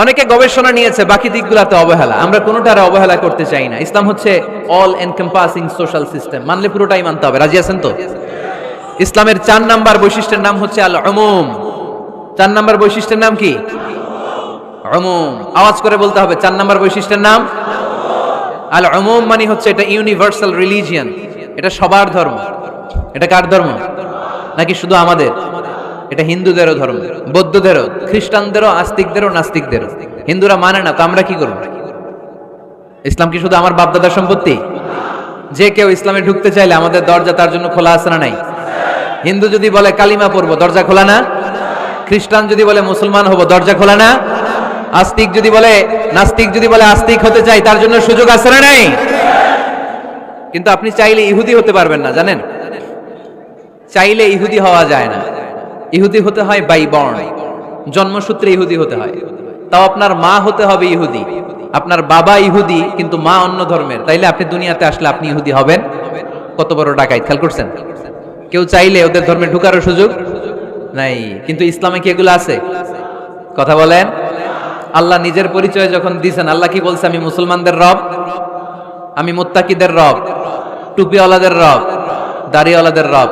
অনেকে গবেষণা নিয়েছে, বাকি দিকগুলোতে অবহেলা। আমরা কোনোটারে অবহেলা করতে চাই না। ইসলাম হচ্ছে অল এনকম্পাসিং সোশ্যাল সিস্টেম, মানলে পুরোটাই মানতে হবে। রাজি আছেন তো? ইসলামের 4 নাম্বার বৈশিষ্ট্যের নাম হচ্ছে আল উমুম। 4 নাম্বার বৈশিষ্ট্যের নাম কি? উমুম। আওয়াজ করে বলতে হবে, 4 নাম্বার বৈশিষ্ট্যের নাম আল উমুম। মানে হচ্ছে এটা ইউনিভার্সাল রিলিজিয়ন, এটা সবার ধর্ম। এটা কার ধর্ম? নাকি শুধু আমাদের? এটা হিন্দুদেরও ধর্ম, বৌদ্ধদেরও, খ্রিস্টানদেরও, আস্তিকদেরও, নাস্তিকদেরও। হিন্দুরা মানে না, তো আমরা কি করব? ইসলাম কি শুধু আমার বাপদাদার সম্পত্তি? যে কেউ ইসলামে ঢুকতে চাইলে আমাদের দরজা তার জন্য খোলা আছে না নাই? হিন্দু যদি বলে কালিমা পড়বো, দরজা খোলা না? খ্রিস্টান যদি বলে মুসলমান হবো, দরজা খোলা না? নাস্তিক যদি বলে আস্তিক হতে চাই, তার জন্য সুযোগ আছে না নাই? কিন্তু আপনি চাইলে ইহুদি হতে পারবেন না, জানেন? চাইলে ইহুদি হওয়া যায় না। ইহুদি হতে হয় বাই বর্ন, জন্মসূত্রে ইহুদি হতে হয়। তাও আপনার মা হতে হবে ইহুদি, আপনার বাবা ইহুদি কিন্তু মা অন্য ধর্মের, তাইলে আপনি দুনিয়াতে আসলে আপনি ইহুদি হবেন? কত বড় ডাকাইত! খেয়াল করছেন? কেউ চাইলে ওদের ধর্মে ঢুকারও সুযোগ নাই। কিন্তু ইসলামে কি এগুলো আছে? কথা বলেন। আল্লাহ নিজের পরিচয় যখন দিয়েছেন, আল্লাহ কি বলছে? আমি মুসলমানদের রব, আমি মুত্তাকিদের রব, টুপিওয়ালাদের রব, দাড়িওয়ালাদের রব।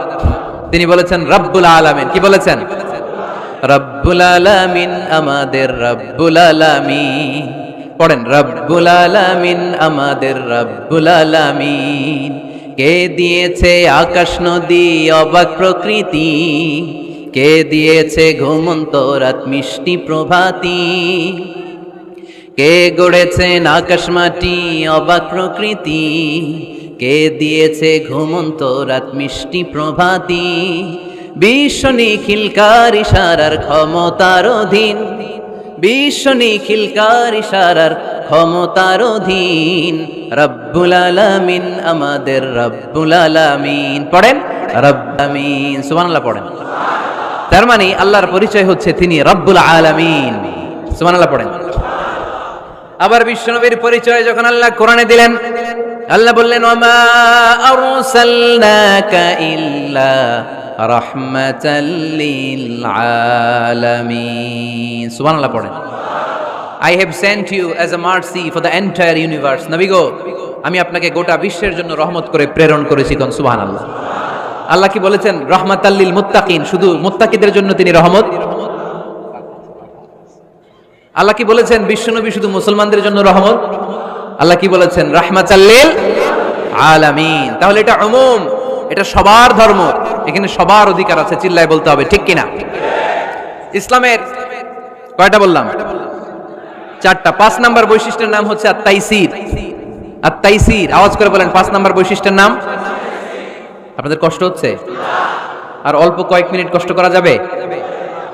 তিনি বলেছেন রব্বুল আলামিন। কি বলেছেন? রব্বুল আলামিন, আমাদের রব্বুল আলামিন। পড়েন, রব্বুল আলামিন, আমাদের রব্বুল আলামিন। কে দিয়েছে আকাশ নদী অবাক প্রকৃতি, কে দিয়েছে ঘুমন্ত রাত মিষ্টি প্রভাতি, কে গড়েছেন আকাশ মাটি অবাক প্রকৃতি, কে দিয়েছে ঘুমন্ত রাত মিষ্টি প্রভাতি। বিশ্ব নিখিলকার ইশারার ক্ষমতার অধীন, বিশ্ব নিখিলকার ইশারার ক্ষমতার অধীন। রব্বুল আলামিন, আমাদের রব্বুল আলামিন। পড়েন রব্বামিন, সুবহানাল্লাহ পড়েন। তার মানে আল্লাহর পরিচয় হচ্ছে তিনি রব্বুল আলামিন। সুবহানাল্লাহ পড়েন। আবার বিশ্বনবীর পরিচয় যখন আল্লাহ কোরআনে দিলেন, আল্লাহ বললেন ওয়ামা আরসালনাকা ইল্লা রাহমাতাল লিল আলামিন। সুবহানাল্লাহ পড়েন। I have sent you as a mercy for the entire universe. নবী গো, আমি আপনাকে গোটা বিশ্বের জন্য রহমত করে প্রেরণ করেছি। কোন সুবহানাল্লাহ। আল্লাহ কি বলেছেন? রাহমাতাল লিল মুত্তাকিন, শুধু মুত্তাকিদের জন্য তিনি রহমত। আল্লাহ কি বলেছেন? বিশ্বনবী শুধু মুসলমানদের জন্য রহমত। আল্লাহ কি বলেছেন? রাহমাতাল লিল আলামিন। তাহলে এটা উমুম, এটা সবার ধর্ম, এখানে সবার অধিকার আছে। চিল্লায় বলতে হবে, ঠিক কিনা? ইসলামের কয়টা বললাম? 4টা। 5 নাম্বার বৈশিষ্ট্যের নাম হচ্ছে আত-তাইসির। আত-তাইসির, আওয়াজ করে বলেন 5 নাম্বার বৈশিষ্ট্যের নাম। আপনাদের কষ্ট হচ্ছে? আর অল্প কয়েক মিনিট কষ্ট করা যাবে?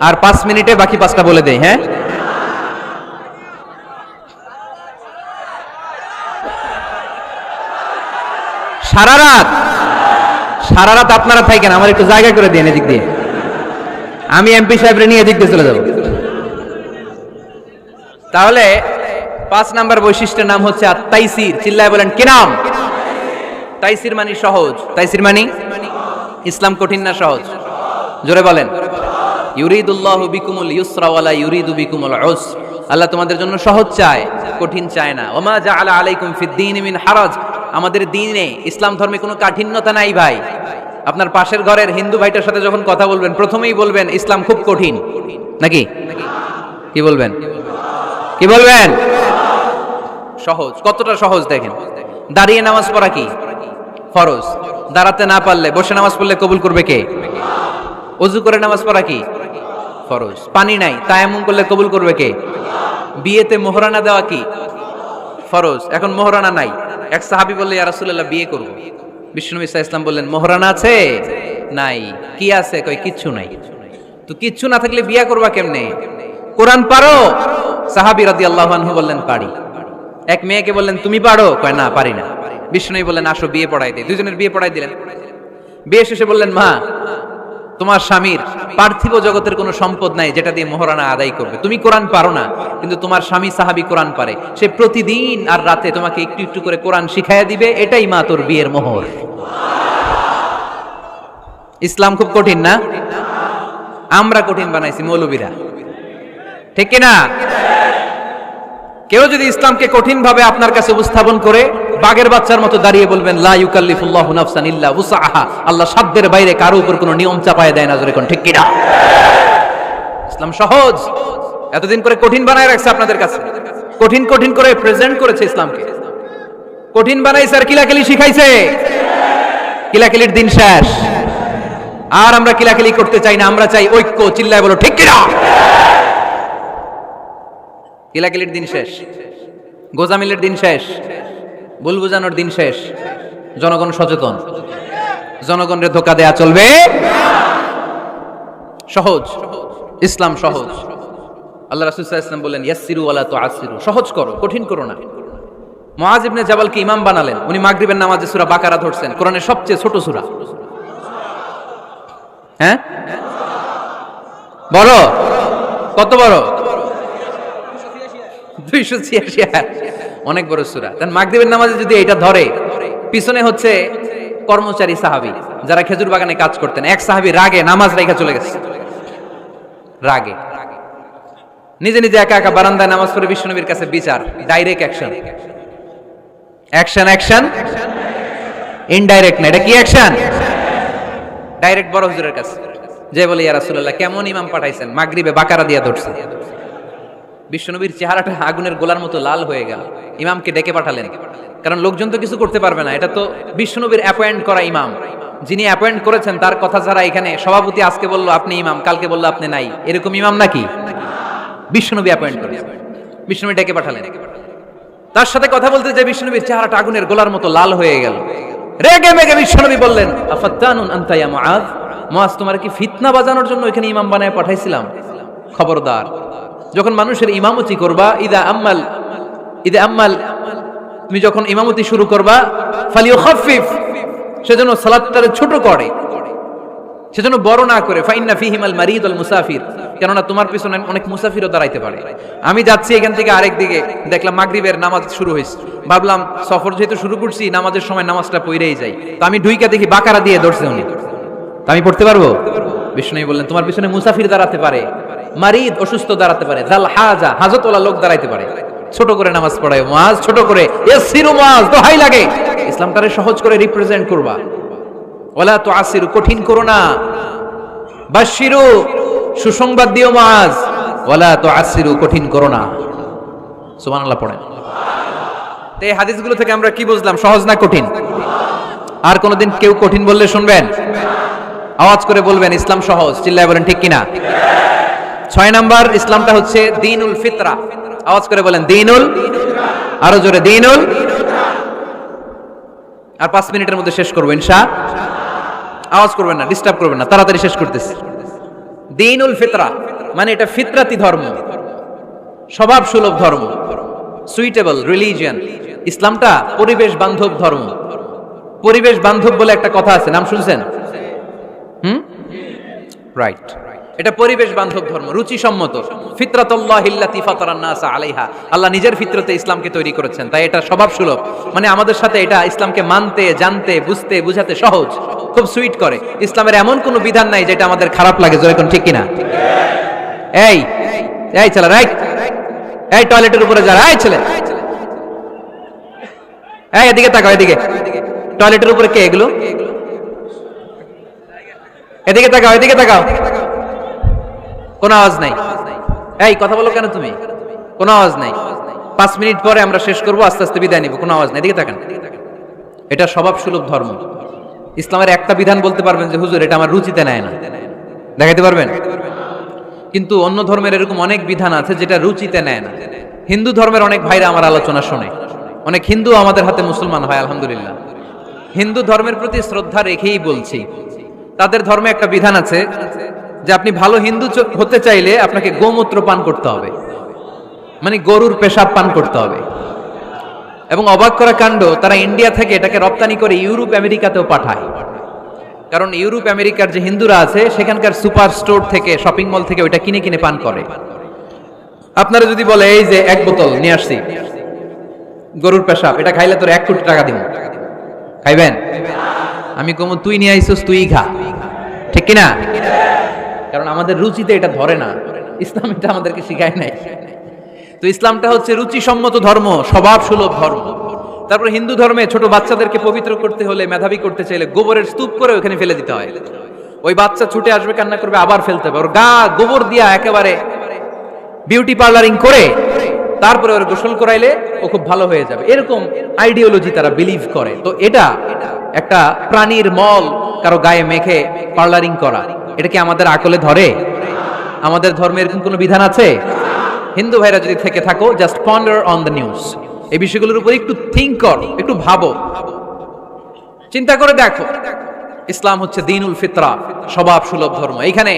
আর 5 মিনিটে বাকি 5টা বলে দেই। হ্যাঁ, সারা রাত আপনারা থাকেন, আমার একটু জায়গা করে দিন এদিক দিয়ে। আমি এমপি সাহেবরে নিয়ে এদিক দিয়ে চলে যাব। তাহলে 5 নাম্বার বৈশিষ্ট্যের নাম হচ্ছে আত-তাইসির। চিল্লায় বলেন কি নাম? তাইসির মানে সহজ। তাইসির মানে ইসলাম কঠিন না সহজ? জোরে বলেন। ইউরিদুল্লাহু বিকুমুল ইউসরা ওয়ালা ইউরিদু বিকুমুল উসর। আল্লাহ তোমাদের জন্য সহজ চায়, কঠিন চায় না। ওমা জাআলা আলাইকুম ফিদ-দীনি মিন হারাজ। আমাদের দ্বীনে, ইসলাম ধর্মে কোনো কাঠিন্যতা নাই ভাই। আপনার পাশের ঘরের হিন্দু ভাইটার সাথে যখন কথা বলবেন, প্রথমেই বলবেন ইসলাম খুব কঠিন, নাকি? কি বলবেন? কি বলবেন? সহজ। কতটা সহজ দেখেন। দাঁড়িয়ে নামাজ পড়া কি ফরজ, দাঁড়াতে না পারলে বসে নামাজ পড়লে কবুল করবে কে? ওযু করে নামাজ পড়া কি ফরজ। পানি নাই, তায়াম্মুম করলে কবুল করবে কে? বিয়েতে মোহরানা দেওয়া কি ফরজ। এখন মোহরানা নাই, এক সাহাবী বললে ইয়া রাসূলুল্লাহ বিয়ে করব। বিশ্বনবী সাল্লাল্লাহু আলাইহি ওয়াসাল্লাম বললেন মোহরানা আছে? নাই। কি আছে? কই কিচ্ছু নাই। তো কিচ্ছু না থাকলে বিয়ে করবা কেমনে? কোরআন পারো? সাহাবী রাদিয়াল্লাহু আনহু বললেন পারি। এক মেয়েকে বললেন তুমি পারো? কয় না পারি না। বিষ্ণু বললেন আসো বিয়ে পড়াই দিই। দুজনের বিয়ে পড়াই দিলেন। বিয়ে শেষে বললেন মা, তোমার স্বামীর পার্থিব জগতের কোনো সম্পদ নাই যেটা দিয়ে মোহরানা আদায় করবে। তুমি কোরআন পারো না, কিন্তু তোমার স্বামী সাহাবী কোরআন পারে। সে প্রতিদিন আর রাতে তোমাকে একটু একটু করে কোরআন শিখাইয়া দিবে। এটাই মা তোর বিয়ের মোহর। ইসলাম খুব কঠিন না? আমরা কঠিন বানাইছি মৌলবীরা, ঠিক কিনা? কেউ যদি ইসলামকে কঠিন ভাবে আপনার কাছে উপস্থাপন করে, বাঘের বাচ্চার মতো দাঁড়িয়ে বলবেন লা ইউকাল্লিফুল্লাহু নাফসান ইল্লা উসআহা, আল্লাহ সাধ্যের বাইরে কারো উপর কোনো নিয়ম চাপায় দেয় না। জোরে কোন ঠিক কিনা? ইসলাম সহজ। এতদিন করে কঠিন বানায় রাখছে আপনাদের কাছে, কঠিন কঠিন করে প্রেজেন্ট করেছে ইসলামকে, কঠিন বানাইছে আর কিলাকিলি শিখাইছে। কিলাকিলির দিন শেষ। আর আমরা কিলাকিলি করতে চাই না, আমরা চাই ঐক্য। চিল্লায় বলো ঠিক কিনা? কিলাকিলির দিন শেষ, গোজামিলের দিন শেষ, ভুল বুঝানোর দিন শেষ। জনগণ সচেতন, জনগণের ধোকা দেয়া চলবে। সহজ, ইসলাম সহজ। আল্লাহ রাসূল সাল্লাল্লাহু আলাইহি ওয়াসাল্লাম বলেন ইয়াসসিরু ওয়ালা তুআসসিরু, সহজ করো, কঠিন করো না। মুআয ইবনে জাবালকে ইমাম বানালেন। উনি মাগরিবের নামাজে সূরা বাকারা ধরছেন, কোরআনের সবচেয়ে ছোট সূরা। হ্যাঁ বড়? কত বড়? 286, অনেক বড় সূরা। তার মাগরিবের নামাজে যদি এটা ধরে, পিছনে হচ্ছে কর্মচারী সাহাবী যারা খেজুর বাগানে কাজ করতেন। এক সাহাবী রাগে নামাজ রাইখা চলে গেছে, রাগে নিজে নিজে একা একা বারান্দায় নামাজ পড়ে বিশ্বনবীর কাছে বিচার। Direct action, action action, indirect না। এটা কি অ্যাকশন? ডাইরেক্ট বড় হুজুরের কাছে যে বলে ইয়া রাসূলুল্লাহ কেমন ইমাম পাঠাইছেন, মাগরিবে বাকারা দিয়া ধরছে। বিশ্বনবীর চেহারাটা আগুনের গোলার মতো লাল হয়ে গেল। ইমামকে ডেকে পাঠালেন, কারণ লোকজন তো কিছু করতে পারবে না। এটা তো বিশ্বনবীর অ্যাপয়েন্ট করা ইমাম। যিনি অ্যাপয়েন্ট করেছেন তার কথা ছাড়া এখানে সভাপতি আজকে বললো আপনি ইমাম, কালকে বললো আপনি নাই, এরকম ইমাম নাকি? বিশ্বনবী অ্যাপয়েন্ট করেছেন। বিশ্বনবী ডেকে পাঠালেন। তার সাথে কথা বলতে যে বিশ্বনবীর চেহারাটা আগুনের গোলার মতো লাল হয়ে গেল। রেগে মেগে বিশ্বনবী বললেন আফাত্তানুন আনতা ইয়া মুআয, মুআয তোমার কি ফিতনা বাজানোর জন্য এখানে ইমাম বানায় পাঠাইছিলাম? খবরদার, যখন মানুষের ইমামতি করবা, ইদা আম্মাল তুমি যখন ইমামতি শুরু করবা, ফালিয়ুখাফফিফ, সেজন্য সালাতটারে ছোট করে, সেজন্য বড় না করে। ফাইন্না ফিহিমাল মারিদ ওয়াল মুসাফির, কেননা তোমার পিছনে অনেক মুসাফিরও দাঁড়াইতে পারে। আমি যাচ্ছি এখান থেকে আরেক দিকে, দেখলাম মাগরিবের নামাজ শুরু হয়েছে, ভাবলাম সফর যেহেতু শুরু করছি নামাজের সময় নামাজটা পড়েই যাই, তো আমি ঢুইকা দেখি বাকারা দিয়ে ধরছে উনি, তা আমি পড়তে পারবো? বিষ্ণু বললেন তোমার পিছনে মুসাফির দাঁড়াতে পারে, মারিদ অসুস্থ দাঁড়াতে পারে, জাল হাজা হাজতওয়ালা লোক দাঁড়াইতে পারে। ছোট করে নামাজ পড়ায় মুআয, ছোট করে। ইয়াসসিরু মুআয, দোহাই লাগে ইসলামটারে সহজ করে রিপ্রেজেন্ট করবা। ওয়ালা তুআসসিরু, কঠিন করো না। বাশশিরু, সুসংবাদ দিও মুআয। ওয়ালা তুআসসিরু, কঠিন করো না। সুবহানাল্লাহ পড়েন। তো এই হাদিসগুলো থেকে আমরা কি বুঝলাম? সহজ না কঠিন? আর কোনদিন কেউ কঠিন বললে শুনবেন? আওয়াজ করে বলবেন ইসলাম সহজ। চিল্লায় বলেন ঠিক কিনা? 6 নাম্বার, ইসলামটা হচ্ছে দ্বীনুল ফিতরা। আওয়াজ করে বলেন দ্বীনুল, আরো জোরে দ্বীনুল। আর 5 মিনিটের মধ্যে শেষ করবো ইনশাআল্লাহ। আওয়াজ করবেন না, ডিস্টার্ব করবেন না, তাড়াতাড়ি শেষ করতেছি। দ্বীনুল ফিতরা মানে এটা ফিতরাতি ধর্ম, স্বভাব সুলভ ধর্ম, সুইটেবল রিলিজিয়ন। ইসলামটা পরিবেশ বান্ধব ধর্ম। পরিবেশ বান্ধব বলে একটা কথা আছে, নাম শুনছেন? রাইট, এটা পরিবেশ বান্ধব ধর্ম, রুচিসম্মত। ফিতরাতুল্লাহিল্লাতী ফাতারান নাসা আলাইহা, আল্লাহ নিজের ফিতরতে ইসলামকে তৈরি করেছেন, তাই এটা স্বভাব সুলভ। মানে আমাদের সাথে এটা ইসলামকে মানতে, জানতে, বুঝতে, বুঝাতে সহজ, খুব সুইট করে। ইসলামের এমন কোনো বিধান নাই যেটা আমাদের খারাপ লাগে। জোরে কোন ঠিক কিনা? এই এই ছেলে, রাইট, এই টয়লেটের উপরে যা, এই ছেলে, এই এদিকে তাকাও, এদিকে। টয়লেটের উপরে কে এগুলো? এদিকে তাকাও, এদিকে তাকাও। কোন আওয়াজ নাই। এই কথা বলো কেন তুমি? কোন আওয়াজ নাই। 5 মিনিট পরে আমরা শেষ করবো, আস্তে আস্তে বিদায় নিব, কোন আওয়াজ নাই। এদিকে তাকান। এটা স্বভাব সুলভ ধর্ম। ইসলামের একটা বিধান বলতে পারবেন যে হুজুর এটা আমার রুচিতে নেয় না, দেখাইতে পারবেন? কিন্তু অন্য ধর্মের এরকম অনেক বিধান আছে যেটা রুচিতে নেয় না। হিন্দু ধর্মের অনেক ভাইরা আমার আলোচনা শোনে, অনেক হিন্দু আমাদের হাতে মুসলমান হয় আলহামদুলিল্লাহ। হিন্দু ধর্মের প্রতি শ্রদ্ধা রেখেই বলছি, তাদের ধর্মে একটা বিধান আছে যে আপনি ভালো হিন্দু হতে চাইলে আপনাকে গোমূত্র পান করতে হবে, মানে গরুর পেশাব পান করতে হবে। এবং অবাক করা কাণ্ড, তারা ইন্ডিয়া থেকে এটাকে রপ্তানি করে ইউরোপ আমেরিকাতেও পাঠায়। কারণ ইউরোপ আমেরিকার যে হিন্দুরা আছে সেখানকার সুপার স্টোর থেকে, শপিং মল থেকে ওইটা কিনে কিনে পান করে। আপনারা যদি বলে এই যে 1 বোতল নিয়ে আসছি গরুর পেশাব, এটা খাইলে তোর 1 কোটি টাকা দিব, খাইবেন? আমি কমু তুই নিয়ে আইছিস, তুই খা, ঠিক কিনা? কারণ আমাদের রুচিতে এটা ধরে না, ইসলাম এটা আমাদেরকে শিখায় নাই। তো ইসলামটা হচ্ছে রুচিসম্মত ধর্ম, স্বভাব সুলভ ধর্ম। তারপর হিন্দু ধর্মে ছোট বাচ্চাদেরকে পবিত্র করতে হলে, মেধাবী করতে চাইলে গোবরের স্তূপ করে ওখানে ফেলে দিতে হয়। ওই বাচ্চা ছুটে আসবে, কান্না করবে, আবার ফেলতে হবে। ওর গা গোবর দিয়া একেবারে বিউটি পার্লারিং করে তারপরে ওর গোসল করাইলে ও খুব ভালো হয়ে যাবে, এরকম আইডিওলজি তারা বিলিভ করে। তো এটা একটা প্রাণীর মল কারো গায়ে মেখে পার্লারিং করা, এটা কি আমাদের আকলে ধরে? আমাদের ধর্মে এরকম কোনো বিধান আছে? হিন্দু ভাইরা যদি থেকে থাকো, just ponder on the news, এই বিষয়গুলোর উপর একটু থিঙ্ক কর, একটু ভাবো, চিন্তা করে দেখো। ইসলাম হচ্ছে দ্বীনুল ফিতরা, স্বভাব সুলভ ধর্ম। এইখানে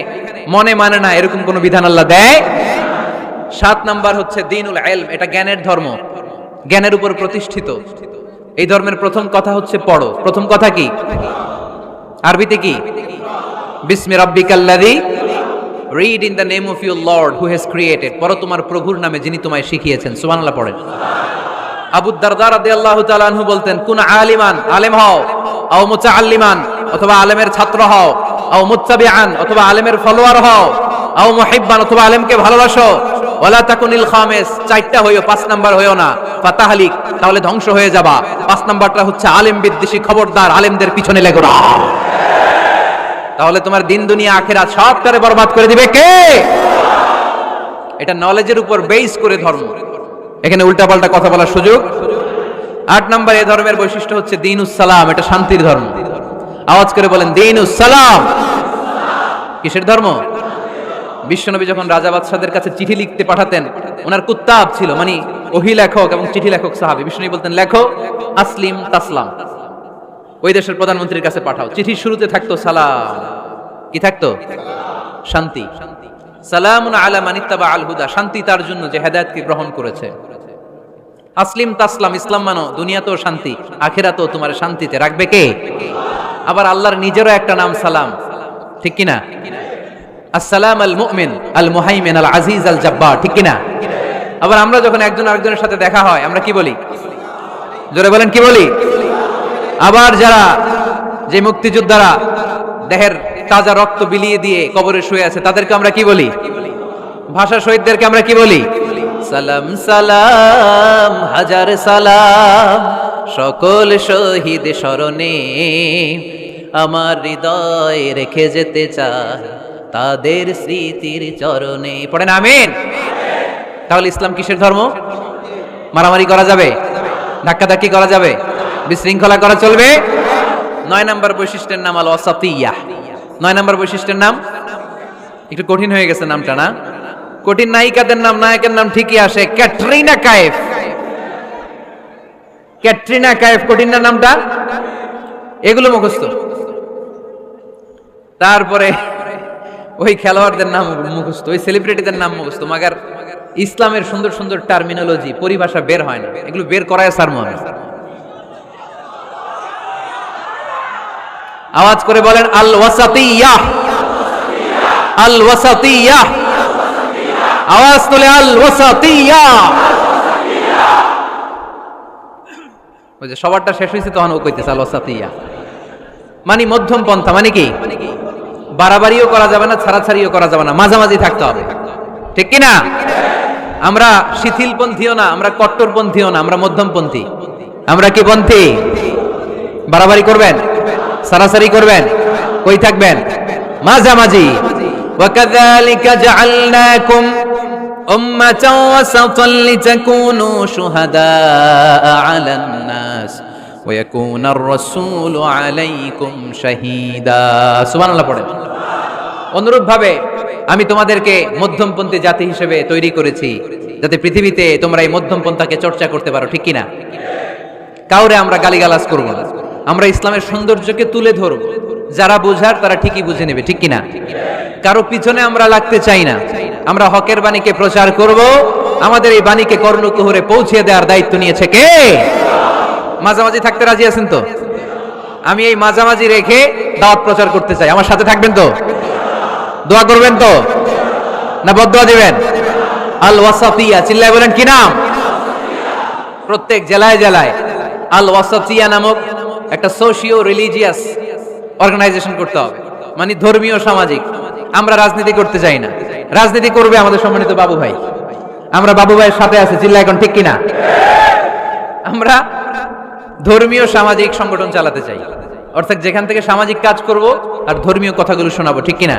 মনে মানে না এরকম কোনো বিধান আল্লাহ দেয়। 7 নাম্বার হচ্ছে দ্বীনুল ইলম, এটা জ্ঞানের ধর্ম, জ্ঞানের উপর প্রতিষ্ঠিত। এই ধর্মের প্রথম কথা হচ্ছে পড়ো। প্রথম কথা কি? আরবিতে কি? বিসমি রাব্বিকাল্লাযী, read in the name of your lord who has created. পড়ো তোমার প্রভুর নামে যিনি তোমায় শিখিয়েছেন। সুবহানাল্লাহ পড়েন। আবু দারদা রাদিয়াল্লাহু তাআলা আনহু বলতেন, কুন আলিমান, আলেম হও, আও মুতাআল্লিমান, অথবা আলেমের ছাত্র হও, আও মুত্তাবিআন, অথবা আলেমের ফলোয়ার হও, আও মুহিব্বান, অথবা আলেমকে ভালোবাসো, ওয়ালা তাকুনিল খামিস, 4টা হইও, 5 নাম্বার হইও না, ফাতাহলিক, তাহলে ধ্বংস হয়ে যাবা। 5 নাম্বারটা হচ্ছে আলেম বিদ্বেষী, খবরদার আলেমদের পিছনে লেগো না, তাহলে তোমার দিন দুনিয়া আখিরাত সবটারে বরবাদ করে দিবে কে? এটা নলেজের উপর বেস করে ধর্ম, এখানে উল্টাপাল্টা কথা বলার সুযোগ। 8 নাম্বার এই ধর্মের বৈশিষ্ট্য হচ্ছে দ্বীনুস সালাম, এটা শান্তির ধর্ম। আওয়াজ করে বলেন দ্বীনুস সালাম। কিসের ধর্ম? বিশ্বনবী যখন রাজা বাদশাদের কাছে চিঠি লিখতে পাঠাতেন, ওনার কুত্তাব ছিল, মানে ওহী লেখক এবং চিঠি লেখক সাহাবী। বিশ্বনবী বলতেন লেখো আসলিম তাসলাম, ওই দেশের প্রধানমন্ত্রীর কাছে পাঠাও। চিঠির শুরুতে থাকতো সালাম, কি থাকতো? শান্তি। সালামুন আলা মান ইত্তাবা আল হুদা, শান্তি তার জন্য যে হেদায়েতকে গ্রহণ করেছে। আসলিম তাসলাম, ইসলাম মানো, দুনিয়াতেও শান্তি, আখিরাতেও তোমার শান্তিতে রাখবে কে? আবার আল্লাহর নিজেরও একটা নাম সালাম, ঠিক কিনা? আসসালাম আল মুমিন আল মুহাইমিন আল আজিজ আল জাব্বার, ঠিক কিনা? আবার আমরা যখন একজন আরেকজনের সাথে দেখা হয় আমরা কি বলি? জোরে বলেন, কি বলি? আবার যারা, যে মুক্তিযোদ্ধারা দেহের তাজা রক্ত বিলিয়ে দিয়ে কবরে শুয়ে আছে, তাদেরকে আমরা কি বলি? ভাষা শহীদদেরকে আমরা কি বলি? সালাম সালাম হাজার সালাম, সকল শহীদ স্মরণে আমার হৃদয় রেখে যেতে চাই তাদের স্মৃতির চরণে। পড়েন আমিন। তাহলে ইসলাম কিসের ধর্ম? মারামারি করা যাবে? ধাক্কাধাক্কি করা যাবে? বিশৃঙ্খলা করা চলবে? 9 নাম্বার বৈশিষ্ট্যের নাম আল ওয়াসাতিয়্যাহ। 9 নাম্বার বৈশিষ্ট্যের নাম একটু কঠিন হয়ে গেছে নামটা, না? কঠিন নায়িকাদের নাম, নায়কের নাম ঠিকই আসে, ক্যাটরিনা কাইফ। ক্যাটরিনা কাইফ কঠিন না নামটা? এগুলো মুখস্থ। তারপরে ওই খেলোয়াড়দের নাম মুখস্থ, ওই সেলিব্রিটিদের নাম মুখস্থ, মাগার ইসলামের সুন্দর সুন্দর টার্মিনোলজি, পরিভাষা বের হয় না। এগুলো বের করায় সারমন। আওয়াজ করে বলেন আল ওয়াসাতিয়্যাহ, আল ওয়াসাতিয়্যাহ, আওয়াজ তুলে আল ওয়াসাতিয়্যাহ। ওই যে সবারটা শেষ হয়েছে তখন ও কইতেছে আল ওয়াসাতিয়্যাহ, মানে মধ্যম পন্থা। মানে কি? বাড়াবাড়িও করা যাবে না, ছাড়াছাড়িও করা যাবে না, মাঝামাঝি থাকতে হবে, ঠিক কিনা? আমরা শিথিলপন্থীও না, আমরা কট্টরপন্থীও না, আমরা মধ্যমপন্থী। আমরা কি পন্থী? বাড়াবাড়ি করবেন, সারাসারি করবেন, কই থাকবেন? মাঝামাঝি। ওয়াকাযালিকা জাআলনাকুম উম্মাতান ওয়াসাতান লিতাকুনু শুহাদাআ আলান নাস ওয়া ইয়াকুনার রাসূলু আলাইকুম শাহীদা। সুবহানাল্লাহ পড়েন। অনুরূপভাবে আমি তোমাদেরকে মধ্যমপন্থী জাতি হিসেবে তৈরি করেছি, যাতে পৃথিবীতে তোমরা এই মধ্যমপন্থাকে চর্চা করতে পারো, ঠিক কিনা? কাউরে আমরা গালিগালাজ করব না, আমরা ইসলামের সৌন্দর্যকে তুলে ধরব। যারা বোঝার তারা ঠিকই বুঝে নেবে, ঠিক কিনা? কারো পিছনে আমরা লাগতে চাই না। আমরা হকের বাণীকে প্রচার করব। আমাদের এই বাণীকে কর্ণকুহরে পৌঁছে দেওয়ার দায়িত্ব নিয়েছে কে? মাঝামাঝি থাকতে রাজি আছেন তো? আমি এই মাঝামাঝি রেখে দাওয়াত প্রচার করতে চাই। আমার সাথে থাকবেন তো? দোয়া করবেন তো? না বদদোয়া দিবেন? আল ওয়াসাতিয়া, চিল্লায় বলেন কি নাম? প্রত্যেক জেলায় জেলায় আল ওয়াসাতিয়া নামক একটা সোশিও রিলিজিয়াস অর্গানাইজেশন করতে হবে, মানে ধর্মীয় সামাজিক। আমরা রাজনীতি করতে চাই না। রাজনীতি করবে আমাদের সম্মানিত বাবু ভাই। আমরা বাবু ভাইয়ের সাথে আছি, চিল্লা এখন ঠিক কিনা? আমরা ধর্মীয় সামাজিক সংগঠন চালাতে চাই, অর্থাৎ যেখান থেকে সামাজিক কাজ করব আর ধর্মীয় কথাগুলো শোনাবো, ঠিক কিনা?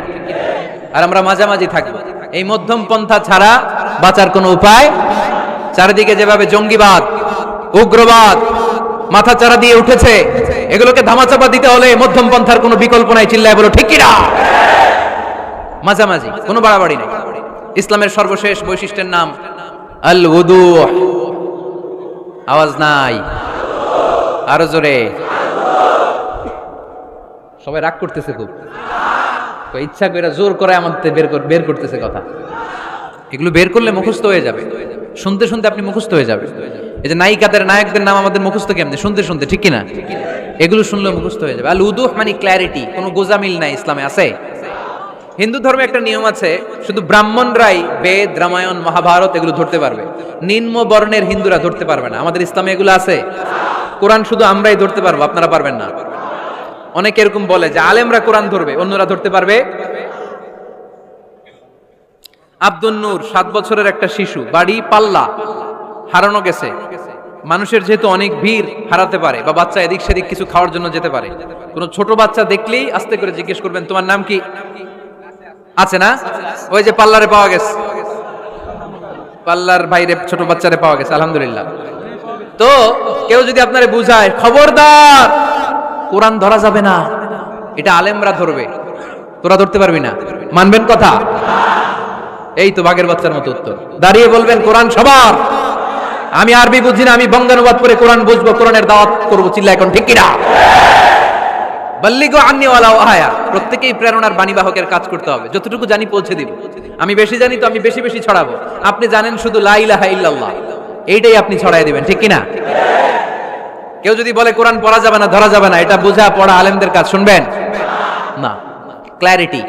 আর আমরা মাঝামাঝি থাকবো। এই মধ্যম পন্থা ছাড়া বাঁচার কোনো উপায়। চারিদিকে যেভাবে জঙ্গিবাদ, উগ্রবাদ মাথাচাড়া দিয়ে উঠেছে, এগুলোকে ধামাচাপা দিতে হলে মধ্যম পন্থার কোনো বিকল্প নাই। চিল্লায় বলো ঠিক কিনা? মাঝামাঝি, কোনো বাড়াবাড়ি নেই। ইসলামের সর্বশেষ বৈশিষ্ট্যের নাম আল উদুহ। আওয়াজ নাই, আরো জোরে। সবাই রাগ করতেছে খুব, ইচ্ছা করে জোর করে আমাদের বের করতেছে কথা। এগুলো বের করলে মুখস্থ হয়ে যাবে, শুনতে শুনতে আপনি মুখস্থ হয়ে যাবে। এই যে নায়িকাদের নায়কদের নাম আমাদের মুখস্থ কেমনে? শুনতে শুনতে, ঠিক কিনা? এগুলো শুনলে মুখস্থ হয়ে যাবে। আল উদুহ মানে ক্ল্যারিটি, কোনো গোজামিল নাই ইসলামে আছে। হিন্দু ধর্মে একটা নিয়ম আছে, শুধু ব্রাহ্মণরাই বেদ, রামায়ণ, মহাভারত এগুলো ধরতে পারবে, নিম্ন বর্ণের হিন্দুরা ধরতে পারবে না। আমাদের ইসলামে এগুলো আছে। কোরআন শুধু আমরাই ধরতে পারবো, আপনারা পারবেন না। অনেকে এরকম বলে যে আলেমরা কোরআন ধরবে, অন্যরা ধরতে পারবে। আব্দুল নূর 7 বছরের একটা শিশু, বাড়ি পাল্লা, হারানো গেছে। মানুষের যেহেতু অনেক ভিড় হারাতে পারে, বা বাচ্চা এদিক সেদিক কিছু খাওয়ার জন্য যেতে পারে। কোন ছোট বাচ্চা দেখলেই আস্তে করে জিজ্ঞেস করবেন তোমার নাম কি? আছে না? ওই যে পাল্লারে পাওয়া গেছে, পাল্লার বাইরে ছোট বাচ্চারে পাওয়া গেছে, আলহামদুলিল্লাহ। তো কেউ যদি আপনারে বুঝায় খবরদার কোরআন ধরা যাবে না, এটা আলেমরা ধরবে, তোরা ধরতে পারবি না, মানবেন কথা? এই তো বাঘের বাচ্চার মতো উত্তর। দাঁড়িয়ে বলবেন কোরআন সবার। আমি আরবি বুঝি না, আমি বঙ্গানুবাদ করে কোরআন বুঝবো, কোরআনের দাওয়াত করবো। চিল্লা এখন ঠিক কিনা? বাল্লিগু আন্নি ওয়ালাউ আয়া। প্রত্যেকেই প্রেরণার বাণীবাহকের কাজ করতে হবে। যতটুকু জানি পৌঁছে দিব। আমি বেশি জানি তো আমি বেশি বেশি ছড়াবো। আপনি জানেন শুধু লা ইলাহা ইল্লাল্লাহ, এইটাই আপনি ছড়াই দিবেন, ঠিক কিনা? কেউ যদি বলে কোরআন পড়া যাবে না, ধরা যাবে না, এটা বোঝা পড়া আলেমদের কাজ, শুনবেন না। ক্ল্যারিটি,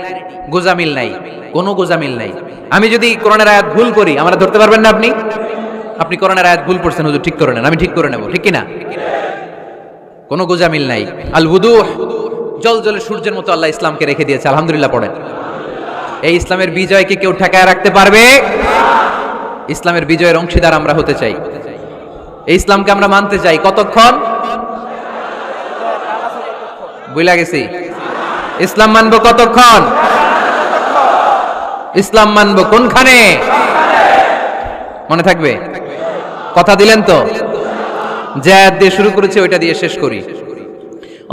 গোজামিল নাই, কোনো গোজামিল নাই। আমি যদি কোরআনের আয়াত ভুল করি, আমরা ধরতে পারবেন না। আপনি কোরআনের আয়াত ভুল পড়ছেন, হুজুর ঠিক করে নেন, আমি ঠিক করে নেব, ঠিক কিনা? কোনো গোজামিল নাই। আল উদুহ, জল জলে সূর্যের মতো আল্লাহ ইসলামকে রেখে দিয়েছে, আলহামদুলিল্লাহ পড়েন। এই ইসলামের বিজয়কে কেউ ঠেকায় রাখতে পারবে? ইসলামের বিজয়ের অংশীদার আমরা হতে চাই। এই ইসলামকে আমরা মানতে চাই। কতক্ষণ? বুঝলা গেছি। ইসলাম মানবো কতক্ষণ? ইসলাম মানবো কোনখানে? মনে থাকবে? কথা দিলেন তো? যে আয়াত দিয়ে শুরু করেছে ওইটা দিয়ে শেষ করি।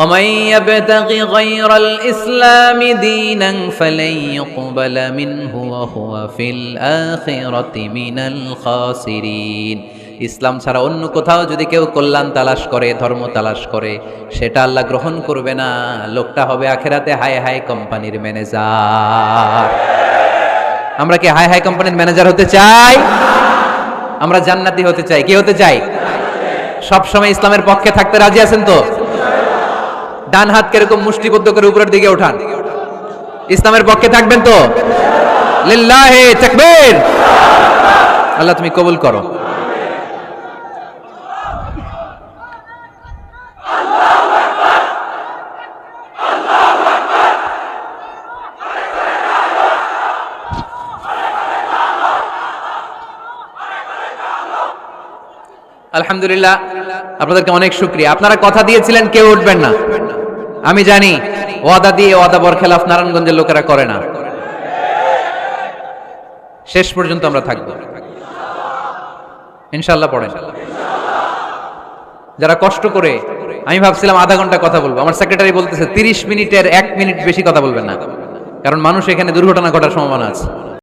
ومن يبتغي غير الإسلام دينا فلن يقبل منه وهو في الآخرة من الخاسرين। ইসলাম ছাড়া অন্য কোথাও যদি কেউ কল্যাণ তালাশ করে, ধর্ম তালাশ করে, সেটা আল্লাহ গ্রহণ করবে না। লোকটা হবে আখেরাতে হাই হাই কোম্পানির ম্যানেজার। আমরা কি হাই হাই কোম্পানির ম্যানেজার হতে চাই? আমরা জান্নাতি হতে চাই। কি হতে চাই? সব সময় ইসলামের পক্ষে থাকতে রাজি আছেন তো? ডান হাত কিরকম মুষ্টিবদ্ধ করে উপরের দিকে উঠান। ইসলামের পক্ষে থাকবেন তো? লিল্লাহি তাকবীর। আল্লাহ তুমি কবুল করো। আলহামদুলিল্লাহ, আপনাদেরকে অনেক শুকরিয়া। আপনারা কথা দিয়েছিলেন কেউ উঠবেন না। আমি জানি ওয়াদা দিয়ে ওয়াদা বরখেলাফ নারায়ণগঞ্জের লোকেরা করে না। শেষ পর্যন্ত আমরা থাকবো ইনশাআল্লাহ। পড়েন। যারা কষ্ট করে, আমি ভাবছিলাম আধা ঘন্টা কথা বলবো, আমার সেক্রেটারি বলতেছে 30 মিনিটের 1 মিনিট বেশি কথা বলবেন না, কারণ মানুষ এখানে দুর্ঘটনা ঘটার সম্ভাবনা আছে।